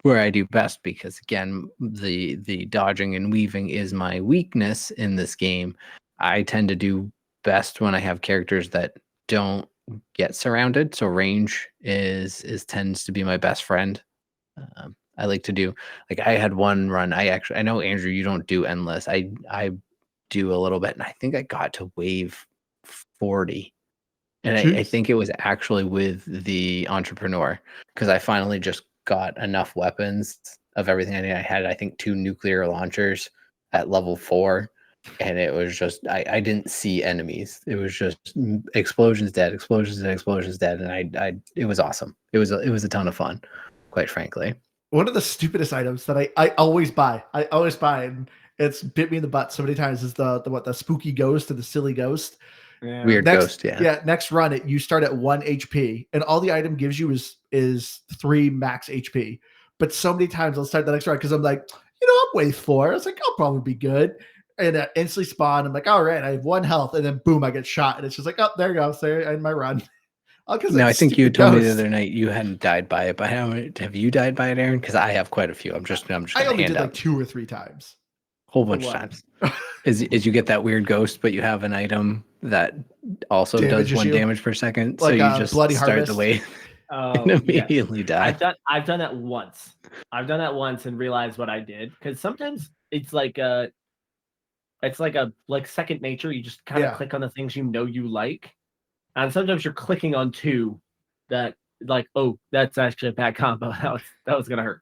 where I do best, because again, the dodging and weaving is my weakness in this game. I tend to do best when I have characters that don't get surrounded. So range tends to be my best friend. I like to do, like, I had one run. I know, Andrew, you don't do endless. I do a little bit, and I think I got to wave 40. And I think it was actually with the entrepreneur, because I finally just got enough weapons of everything I needed. I had, I think, 2 nuclear launchers at level 4. And it was just, I didn't see enemies. It was just explosions dead, and it was awesome. It was a ton of fun, quite frankly.
One of the stupidest items that I always buy, and it's bit me in the butt so many times, is the spooky ghost or the silly ghost.
Yeah.
Weird ghost, yeah.
Yeah, next run you start at 1 HP, and all the item gives you is 3 max HP. But so many times I'll start the next run because I'm like, I'm wave 4. I was like, I'll probably be good. And instantly spawn. I'm like, all right, I have 1 health, and then boom, I get shot, and it's just like, oh, there goes, there, I end my run.
No, I think you told me the other night you hadn't died by it, but have you died by it, Aaron? Because I have quite a few.
I only did like 2 or 3 times.
Whole bunch of times. Is you get that weird ghost, but you have an item that also does 1 damage per second, like, so you just start
harvest.
The wave and immediately die.
I've done that once. I've done that once and realized what I did, because sometimes it's like a second nature. You just kind of click on the things you like, and sometimes you're clicking on 2 that, like, oh, that's actually a bad combo. That was gonna hurt.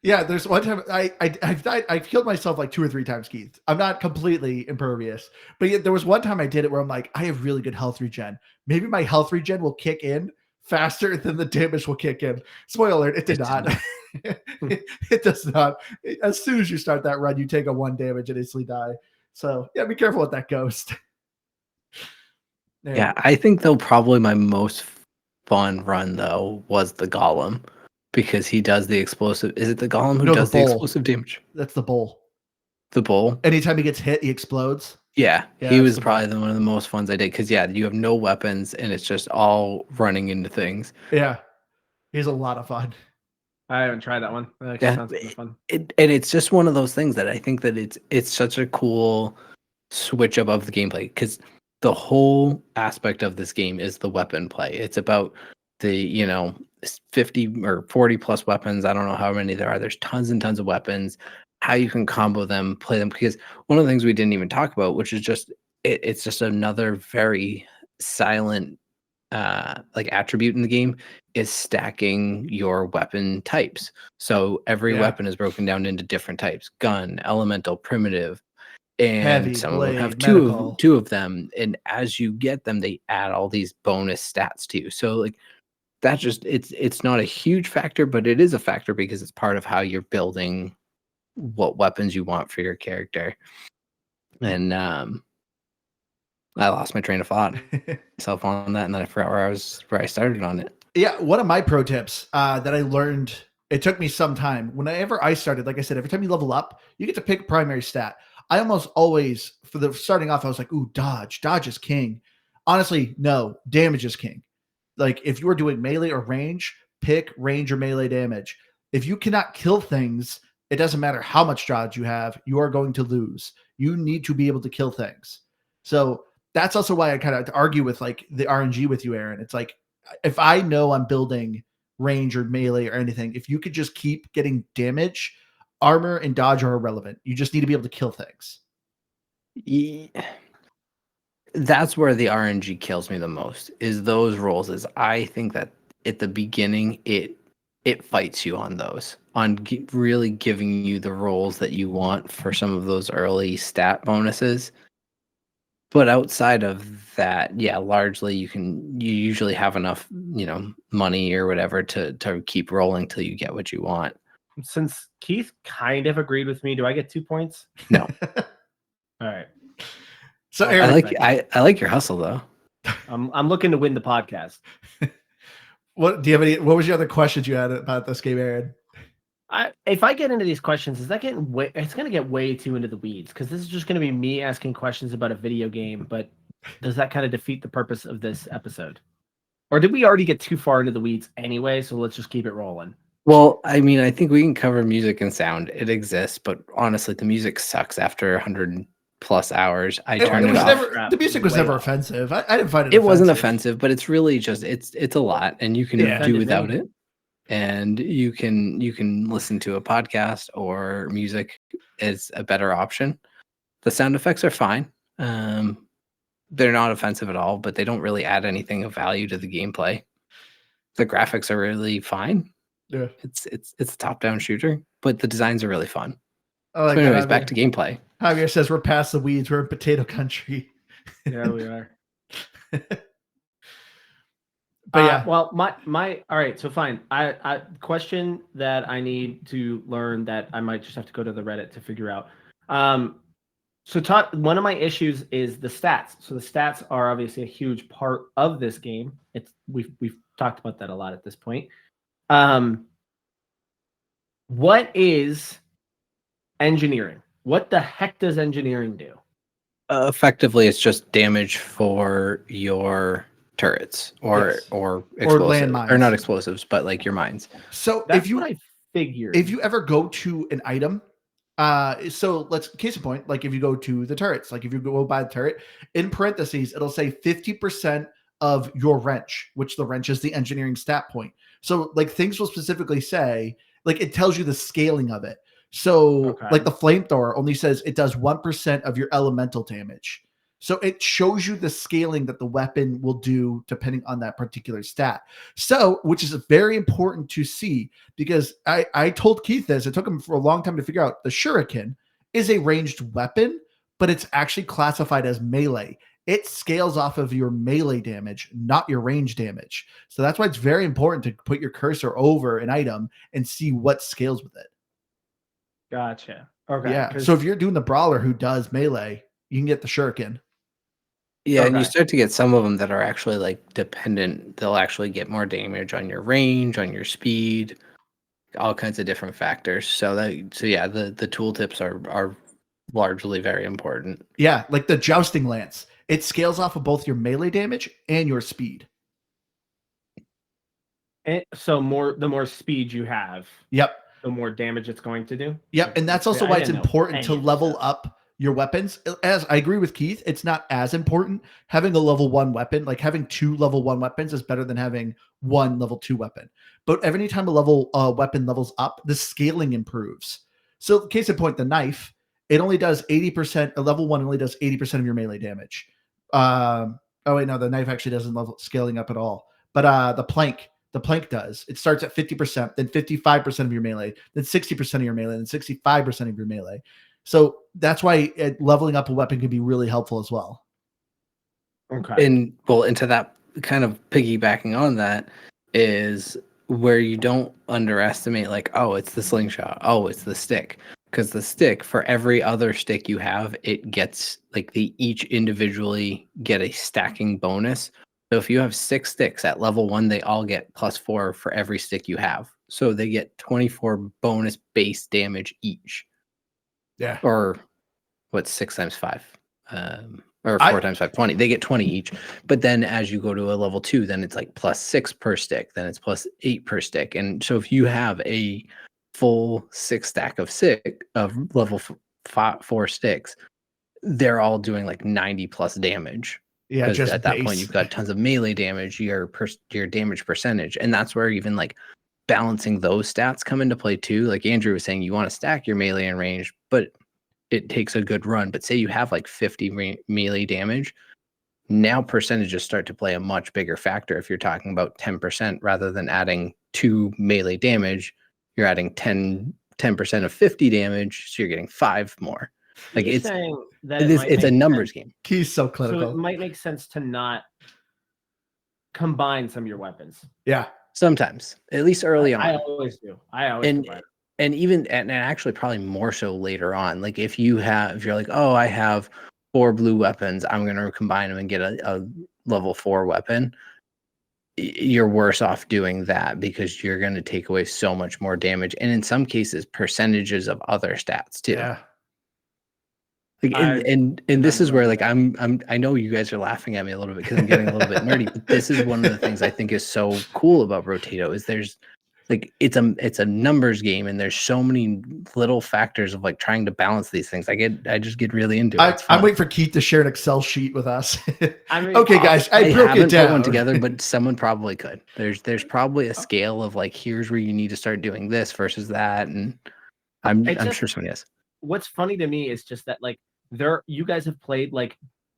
Yeah, there's one time I've died. I've killed myself like 2 or 3 times, Keith. I'm not completely impervious, but yet there was one time I did it where I'm like, I have really good health regen. Maybe my health regen will kick in faster than the damage will kick in. Spoiler alert, it did not. It does not. As soon as you start that run, you take a 1 damage and instantly die. So yeah, be careful with that ghost.
Yeah, I think though probably my most fun run though was the golem, because he does the explosive. Is it the golem who does the explosive damage?
That's the bull.
The bull.
Anytime he gets hit, he explodes.
Yeah, he was probably one of the most funs I did, because you have no weapons and it's just all running into things.
Yeah, he's a lot of fun.
I haven't tried that one. That sounds fun.
And it's just one of those things that I think that it's such a cool switch up of the gameplay, because the whole aspect of this game is the weapon play. It's about the 50 or 40 plus weapons. I don't know how many there are. There's tons and tons of weapons. How you can combo them, play them, because one of the things we didn't even talk about, which is just it's just another very silent attribute in the game, is stacking your weapon types. So every weapon is broken down into different types: gun, elemental, primitive, and
heavy,
some
blade,
of them have
medical.
two of them. And as you get them, they add all these bonus stats to you. So like that just it's not a huge factor, but it is a factor because it's part of how you're building what weapons you want for your character. And I lost my train of thought myself on that, and then I forgot where I started on it.
Yeah, one of my pro tips that I learned, it took me some time. Whenever I started, like I said, every time you level up, you get to pick a primary stat. I almost always, for the starting off, I was like, ooh, dodge is king. Honestly, no, damage is king. Like if you were doing melee or range, pick range or melee damage. If you cannot kill things, it doesn't matter how much dodge you have, you are going to lose. You need to be able to kill things. So that's also why I kind of argue with like the RNG with you, Aaron. It's like, if I know I'm building range or melee or anything, if you could just keep getting damage, armor and dodge are irrelevant. You just need to be able to kill things.
Yeah. That's where the RNG kills me the most, is those rolls. Is I think that at the beginning it fights you on those, on really giving you the rolls that you want for some of those early stat bonuses. But outside of that, yeah, largely you usually have enough, money or whatever to keep rolling till you get what you want.
Since Keith kind of agreed with me, do I get 2 points?
No.
All right.
So Aaron,
I like your hustle though.
I'm looking to win the podcast.
What was your other questions you had about this game, Aaron?
If I get into these questions, it's going to get way too into the weeds, because this is just going to be me asking questions about a video game. But does that kind of defeat the purpose of this episode? Or did we already get too far into the weeds anyway? So let's just keep it rolling.
Well, I mean, I think we can cover music and sound. It exists, but honestly, the music sucks after 100+ hours. I turned it off.
The music was never offensive. I didn't find it.
It wasn't offensive, but it's really just it's a lot, and you can do without it. And you can listen to a podcast, or music is a better option. The sound effects are fine. They're not offensive at all, but they don't really add anything of value to the gameplay. The graphics are really fine.
Yeah,
it's a top-down shooter, but the designs are really fun.
So
anyways, back to gameplay.
Javier says we're past the weeds. We're in potato country.
Yeah, we are.
But yeah,
well, my all right. So fine. I question that I need to learn, that I might just have to go to the Reddit to figure out. One of my issues is the stats. So the stats are obviously a huge part of this game. We've talked about that a lot at this point. What is engineering? What the heck does engineering do?
Effectively, it's just damage for your turrets or explosives,
or landmines,
or not explosives, but like your mines.
So
that's what I figured.
If you ever go to an item, so let's case in point, like if you go to the turrets, like if you go buy the turret, in parentheses it'll say 50% of your wrench, which the wrench is the engineering stat point. So like things will specifically say, like it tells you the scaling of it. So like the flamethrower only says it does 1% of your elemental damage. So it shows you the scaling that the weapon will do depending on that particular stat. So, which is very important to see, because I told Keith this, it took him for a long time to figure out the shuriken is a ranged weapon, but it's actually classified as melee. It scales off of your melee damage, not your range damage. So that's why it's very important to put your cursor over an item and see what scales with it.
Gotcha. Okay.
Yeah. So if you're doing the brawler who does melee, you can get the shuriken.
Yeah, and you start to get some of them that are actually like dependent. They'll actually get more damage on your range, on your speed, all kinds of different factors. So yeah, the tooltips are largely very important.
Yeah, like the jousting lance. It scales off of both your melee damage and your speed.
And so the more speed you have,
yep,
the more damage it's going to do.
Yep, and that's also why it's important to level up your weapons. As I agree with Keith, it's not as important having a level 1 weapon. Like having 2 level 1 weapons is better than having 1 level 2 weapon. But every time a weapon levels up, the scaling improves. So case in point, the knife, it only does 80%. A level 1 only does 80% of your melee damage. Oh wait, no, the knife actually doesn't level scaling up at all. But the plank does. It starts at 50%, then 55% of your melee, then 60% of your melee, then 65% of your melee. So that's why leveling up a weapon can be really helpful as well.
Okay.
And into that, kind of piggybacking on that, is where you don't underestimate, like, oh, it's the slingshot, oh, it's the stick. Because the stick, for every other stick you have, it gets, like, they each individually get a stacking bonus. So if you have 6 sticks at level 1, they all get +4 for every stick you have. So they get 24 bonus base damage each.
Yeah.
Or what's 6 times 5? or 4 times 5, 20. They get 20 each. But then as you go to a level 2, then it's like +6 per stick. Then it's +8 per stick. And so if you have a full 6 stack of level 4 sticks, they're all doing like 90 plus damage.
Yeah,
because
just
at that
base.
point you've got tons of melee damage, your damage percentage, and that's where even like balancing those stats come into play too. Like Andrew was saying, you want to stack your melee and range, but it takes a good run. But say you have like 50 melee damage, now percentages start to play a much bigger factor. If you're talking about 10% rather than adding 2 melee damage, you're adding 10% of 50 damage, so you're getting 5 more. Like
You're
it's
saying that
it's a numbers game.
He's so clinical.
So it might make sense to not combine some of your weapons.
Yeah.
Sometimes, at least early on.
I always do.
And even and actually probably more so later on. Like if you're like, oh, I have 4 blue weapons, I'm going to combine them and get a level 4 weapon. You're worse off doing that because you're going to take away so much more damage, and in some cases percentages of other stats too.
Yeah.
Like, and this is where like I know you guys are laughing at me a little bit because I'm getting a little bit nerdy, but this is one of the things I think is so cool about Brotato is there's like it's a numbers game, and there's so many little factors of like trying to balance these things. I just get really into it.
I'm waiting for Keith to share an Excel sheet with us.
I
okay, guys, I broke it down.
Put one together, but someone probably could. There's probably a scale of like here's where you need to start doing this versus that, and I'm sure somebody has.
What's funny to me is just that like you guys have played like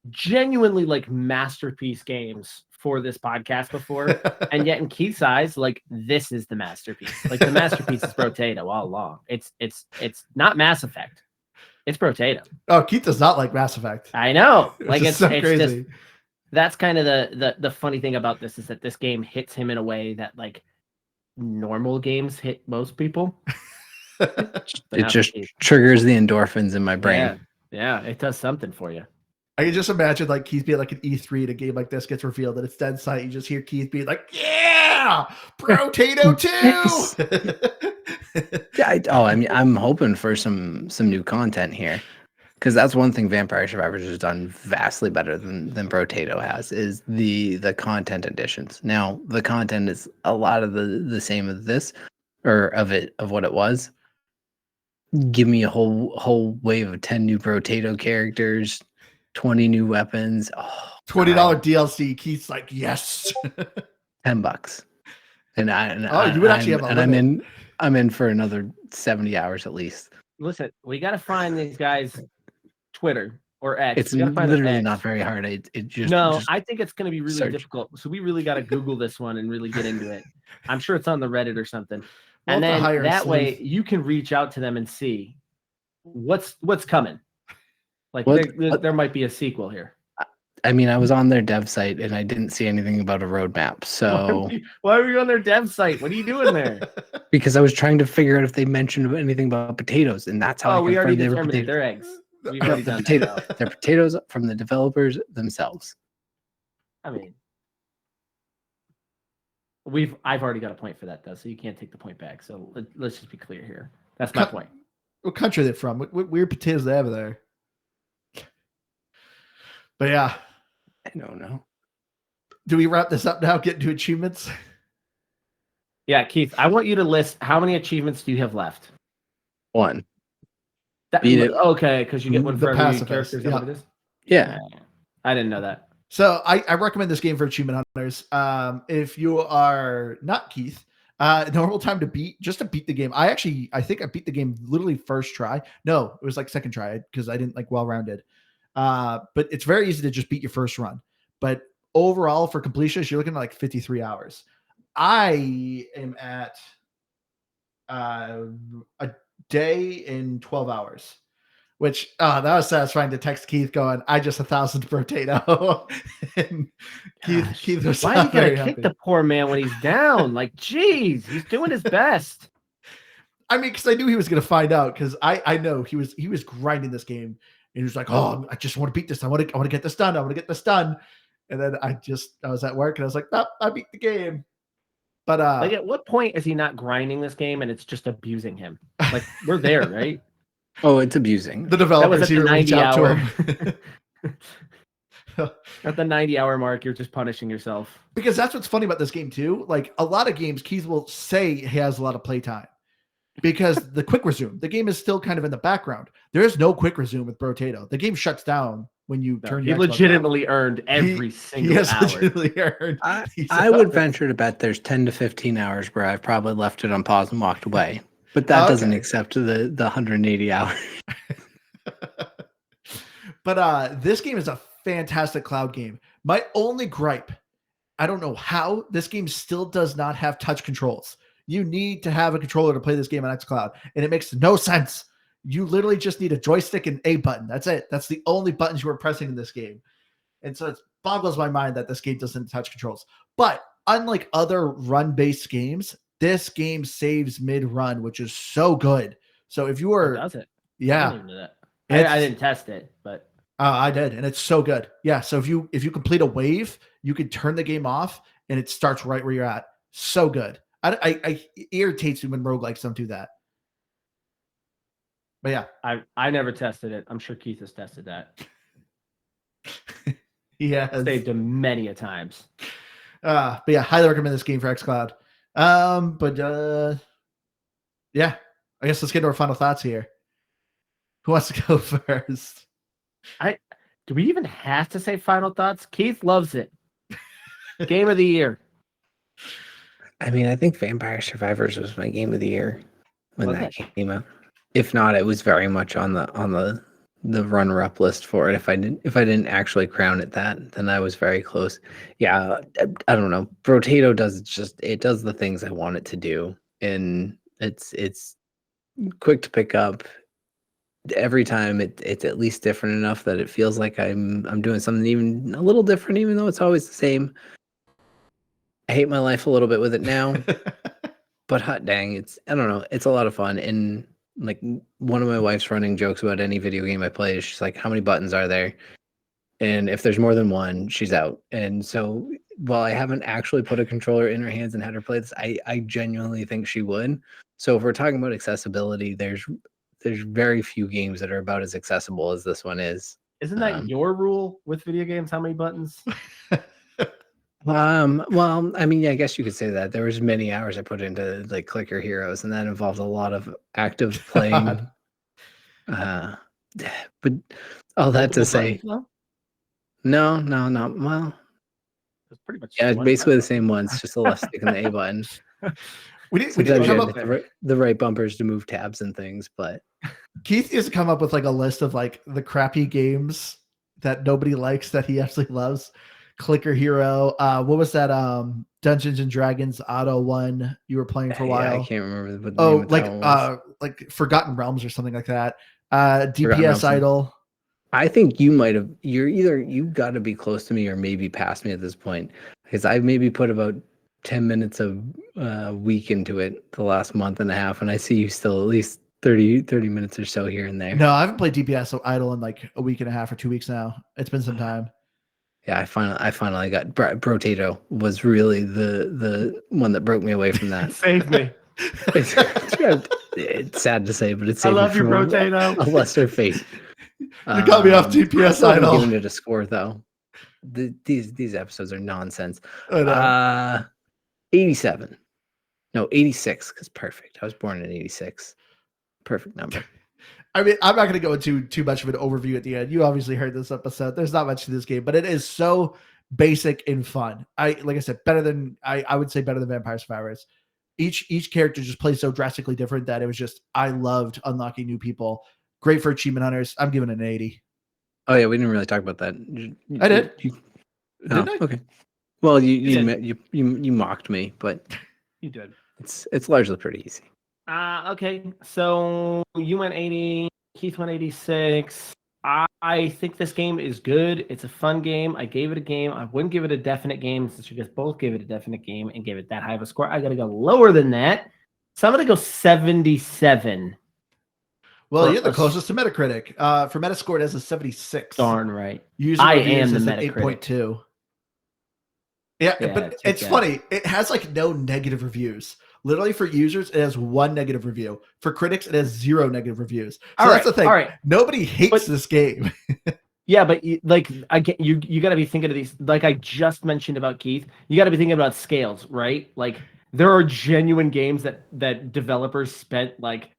genuinely like masterpiece games for this podcast before, and yet in Keith's eyes, like this is the masterpiece. Like the masterpiece is Brotato all along. It's not Mass Effect. It's Brotato.
Oh, Keith does not like Mass Effect.
I know. Like it's
so crazy.
Just that's kind of the funny thing about this is that this game hits him in a way that like normal games hit most people.
It just triggers the endorphins in my brain.
Yeah, it does something for you.
I can just imagine like Keith being like an E3 and a game like this gets revealed and it's dead sight. You just hear Keith being like, "Yeah, Brotato 2."
Yeah. I'm hoping for some new content here, because that's one thing Vampire Survivors has done vastly better than Brotato has is the content additions. Now the content is a lot of the same as this, or of what it was. Give me a whole wave of 10 new Brotato characters, 20 new weapons. Oh,
$20 DLC. Keith's like, yes.
$10. And
you would actually have a limit.
I'm in for another 70 hours at least.
Listen, we got to find these guys' Twitter or X.
It's literally not very hard. I
think it's going to be really difficult. So we really got to Google this one and really get into it. I'm sure it's on the Reddit or something. And then that way you can reach out to them and see what's coming. Like there might be a sequel here.
I mean, I was on their dev site and I didn't see anything about a roadmap. So
why were you on their dev site? What are you doing there?
Because I was trying to figure out if they mentioned anything about potatoes, and that's how
we already determined they're eggs. We've already done that.
They're potatoes from the developers themselves.
I mean, I've already got a point for that though, so you can't take the point back. So let's just be clear here. That's my point.
What country are they from? What weird potatoes they have there? But yeah,
I don't know.
Do we wrap this up now? Get into achievements.
Yeah, Keith, I want you to list how many achievements do you have left?
1.
Beat it. Okay, because you get one for every character.
Yeah,
I didn't know that.
So I recommend this game for achievement hunters. If you are not Keith, normal time to beat the game. I think I beat the game literally first try. No, it was like second try because I didn't like well-rounded. But it's very easy to just beat your first run. But overall for completion, you're looking at like 53 hours. I am at a day in 12 hours. Which that was satisfying to text Keith going, I just 1,000 Brotato. And Keith was
why are you gonna kick the poor man when he's down? Like, geez, he's doing his best.
I mean, because I knew he was gonna find out, because I know he was grinding this game, and he was like, "Oh, I just want to beat this. I want to get this done. I want to get this done." And then I was at work and I was like, "Nope, I beat the game." But
like, at what point is he not grinding this game and it's just abusing him? Like, we're there, right?
Oh, it's abusing.
The developers here reach out to him.
At the 90-hour mark, you're just punishing yourself.
Because that's what's funny about this game too. Like a lot of games, Keith will say he has a lot of playtime because the quick resume, the game is still kind of in the background. There is no quick resume with Brotato. The game shuts down when you turn.
He legitimately earned every single hour.
Legitimately earned.
I would venture to bet there's 10 to 15 hours where I've probably left it on pause and walked away. But that doesn't accept the 180 hours.
But this game is a fantastic cloud game. My only gripe, I don't know how this game still does not have touch controls. You need to have a controller to play this game on xCloud, and it makes no sense. You literally just need a joystick and a button. That's it. That's the only buttons you are pressing in this game. And so it boggles my mind that this game doesn't touch controls. But unlike other run-based games, this game saves mid-run, which is so good. So if you are...
Does it?
Yeah.
I didn't test it, but...
I did, and it's so good. Yeah, so if you complete a wave, you can turn the game off, and it starts right where you're at. So good. It irritates me when roguelikes don't do that. But yeah.
I never tested it. I'm sure Keith has tested that.
He has.
Saved him many a times.
But yeah, highly recommend this game for xCloud. Yeah, I guess let's get to our final thoughts here. Who wants to go first?
Do we even have to say final thoughts? Keith loves it. Game of the year.
I mean, I think Vampire Survivors was my game of the year when that came out. If not, it was very much on the runner-up list for it. If I didn't actually crown it that, then I was very close. Yeah, I don't know. Brotato does the things I want it to do, and it's quick to pick up. Every time it's at least different enough that it feels like I'm doing something even a little different, even though it's always the same. I hate my life a little bit with it now, but hot dang, I don't know, it's a lot of fun. And like one of my wife's running jokes about any video game I play is she's like, how many buttons are there? And if there's more than one, she's out. And so while I haven't actually put a controller in her hands and had her play this, I genuinely think she would. So if we're talking about accessibility, there's very few games that are about as accessible as this one is.
Isn't that your rule with video games? How many buttons?
Well, I mean, yeah, I guess you could say that. There was many hours I put into like Clicker Heroes, and that involved a lot of active playing. But all that to say, no. Well,
it's pretty much
it's basically the same ones, just a left stick and the A button.
We didn't come up
the right bumpers to move tabs and things, but
Keith used to come up with like a list of like the crappy games that nobody likes that he actually loves. Clicker Hero. What was that? Dungeons and Dragons Auto one you were playing for a while.
I can't remember. What
like Forgotten Realms or something like that. DPS Idol.
I think you might have. You got to be close to me or maybe past me at this point, because I've maybe put about 10 minutes a week into it the last month and a half, and I see you still at least 30 minutes or so here and there.
No, I haven't played DPS Idol in like a week and a half or 2 weeks now. It's been some time.
Yeah, I finally got Brotato was really the one that broke me away from that.
Saved me.
It's sad to say, but it's
I love you, Brotato.
A lesser fate.
You got me off DPS Idol.
I'm giving it a score though. These episodes are nonsense. 87. No, 86, because perfect. I was born in 86. Perfect number.
I mean, I'm not going to go into too much of an overview at the end. You obviously heard this episode. There's not much to this game, but it is so basic and fun. Like I said, I would say better than Vampire Survivors. Each character just plays so drastically different that it was just, I loved unlocking new people. Great for achievement hunters. I'm giving it an 80.
Oh yeah, we didn't really talk about that.
I did.
Did I? Okay. Well, you mocked me, but
you did.
It's largely pretty easy.
Okay, so you went 80, Keith went 86. I think this game is good. It's a fun game. I gave it a game. I wouldn't give it a definite game since you guys both gave it a definite game and gave it that high of a score. I got to go lower than that. So I'm going to go 77.
Well, you're the closest to Metacritic. For Metascore, it has a 76.
Darn right.
I am the Metacritic. 8.2. Yeah, but it's funny. It has like no negative reviews. Literally for users, it has 1 negative review. For critics, it has 0 negative reviews. So that's the thing. Nobody hates this game.
Yeah, but like again, you got to be thinking of these. Like I just mentioned about Keith, you got to be thinking about scales, right? Like there are genuine games that developers spent like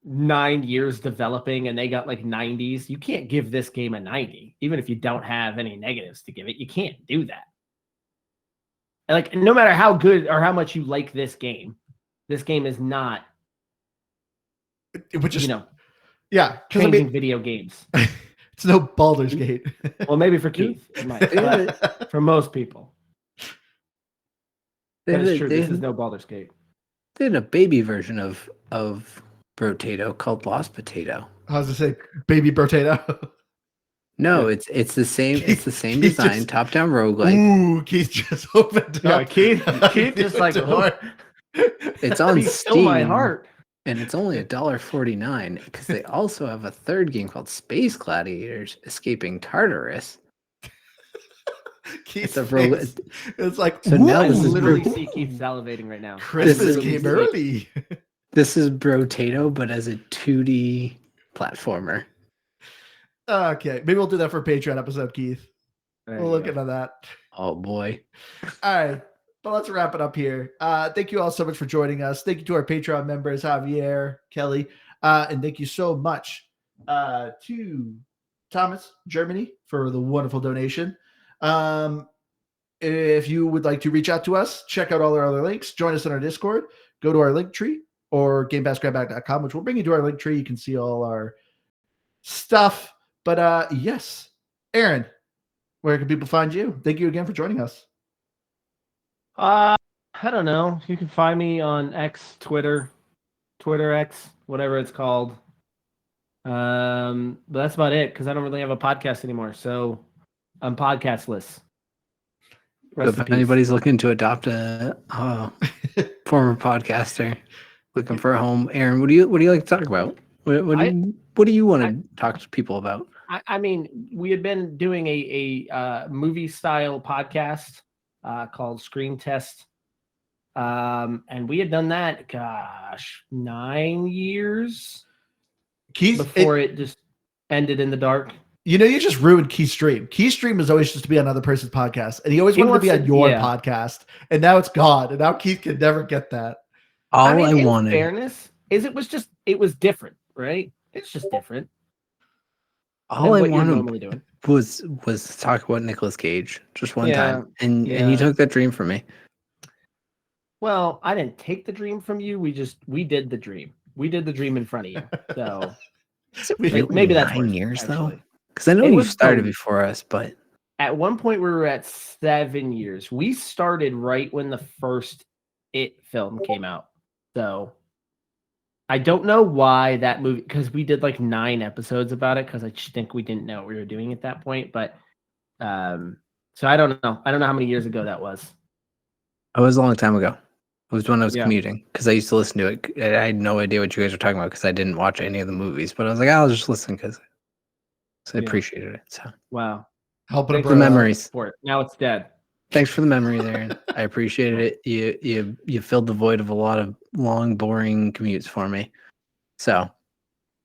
9 years developing, and they got like 90s. You can't give this game a 90, even if you don't have any negatives to give it. You can't do that. And like no matter how good or how much you like this game is not.
Which is
yeah, changing video games.
It's no Baldur's Gate.
Well, maybe for Keith, it might, but for most people, that is true. This is no Baldur's Gate.
They did a baby version of Brotato called Lost Potato.
I was to say Baby Brotato.
No, it's the same. It's the same design, top-down roguelike.
Ooh, Keith just opened up.
Yeah, Keith just like
it's on Steam.
Still my heart.
And it's only $1.49 because they also have a third game called Space Gladiators Escaping Tartarus.
It's
like
so now
I
this is
literally see Keith salivating right now.
Christmas came early.
This is Brotato, but as a 2D platformer.
Okay, maybe we'll do that for a Patreon episode, Keith. We'll look into that.
Oh boy!
All right. But let's wrap it up here. Thank you all so much for joining us. Thank you to our Patreon members, Javier, Kelly, and thank you so much to Thomas, Germany, for the wonderful donation. If you would like to reach out to us, check out all our other links. Join us on our Discord. Go to our link tree or GamePassGrabBag.com, which will bring you to our link tree. You can see all our stuff. But yes, Aaron, where can people find you? Thank you again for joining us.
I don't know. You can find me on X, Twitter X, whatever it's called. But that's about it because I don't really have a podcast anymore, so I'm podcastless.
If anybody's looking to adopt a former podcaster, looking for a home, Aaron, what do you like to talk about? What do you want to talk to people about?
I mean, we had been doing a movie style podcast called Screen Test. And we had done that, 9 years before it just ended in the dark.
You know, you just ruined Keystream. Keystream is always just to be on another person's podcast, and he always wanted to be on your podcast, and now it's gone, and now Keith can never get that.
In fairness, it was different, right? It's just different.
All I wanted was to talk about Nicolas Cage just one time, and you took that dream from me.
Well, I didn't take the dream from you. We did the dream. We did the dream in front of you. So maybe that's
9 years though, because I know you started before us, but
at one point we were at 7 years. We started right when the first It film came out. So I don't know why that movie, because we did like 9 episodes about it, because I just think we didn't know what we were doing at that point. But so I don't know. I don't know how many years ago that was.
It was a long time ago. It was when I was commuting, because I used to listen to it. I had no idea what you guys were talking about because I didn't watch any of the movies. But I was like, I'll just listen because I appreciated it. So
wow,
helping up
the memories.
Now it's dead.
Thanks for the memories, Aaron. I appreciated it. You filled the void of a lot of long, boring commutes for me. So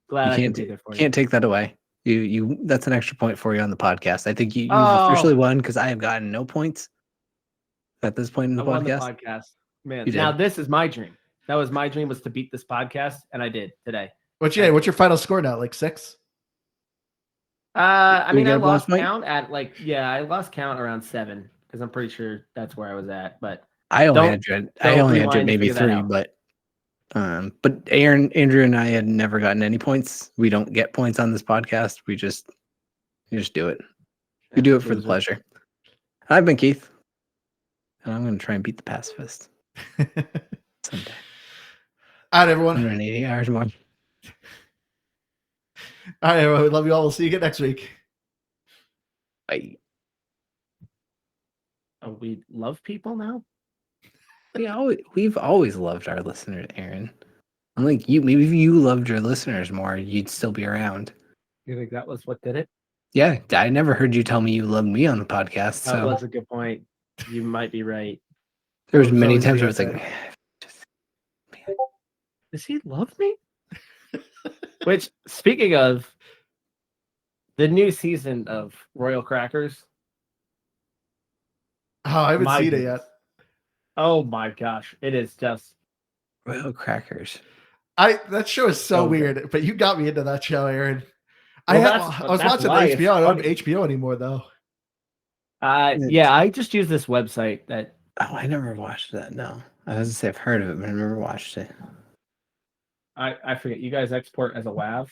glad I can be there for you.
Can't take that away. You that's an extra point for you on the podcast. I think you've officially won because I have gotten no points at this point in the podcast.
Man, now this is my dream. That was my dream, was to beat this podcast, and I did today.
What's your final score now? Like 6?
I mean, I lost count at I lost count around 7 because I'm pretty sure that's where I was at. But
I only had you at maybe 3, but Andrew and I had never gotten any points. We don't get points on this podcast. We just do it. We do it for the pleasure. I've been Keith, and I'm going to try and beat the pacifist someday.
All right, everyone.
180 hours more.
All right, everyone. We love you all. We'll see you again next week.
Bye.
Oh, we love people now?
We've always loved our listeners, Aaron. Unlike you, maybe if you loved your listeners more, you'd still be around.
You think that was what did it?
Yeah, I never heard you tell me you loved me on the podcast.
That was a good point. You might be right.
There was many times where it's like,
does he love me? Which, speaking of, The new season of Royal Crackers.
Oh, I haven't
My
seen it
goodness.
yet.
Oh my gosh, it is just
Royal Crackers.
That show is so
So good.
weird, but you got me into that show, Aaron.
Well,
I was
that's
watching
why it's
HBO. I don't have
funny.
HBO anymore though.
Yeah, I just use this website that.
Oh, I never watched that. No, I was gonna say I've heard of it, but I never watched it.
I forget. You guys export as a WAV?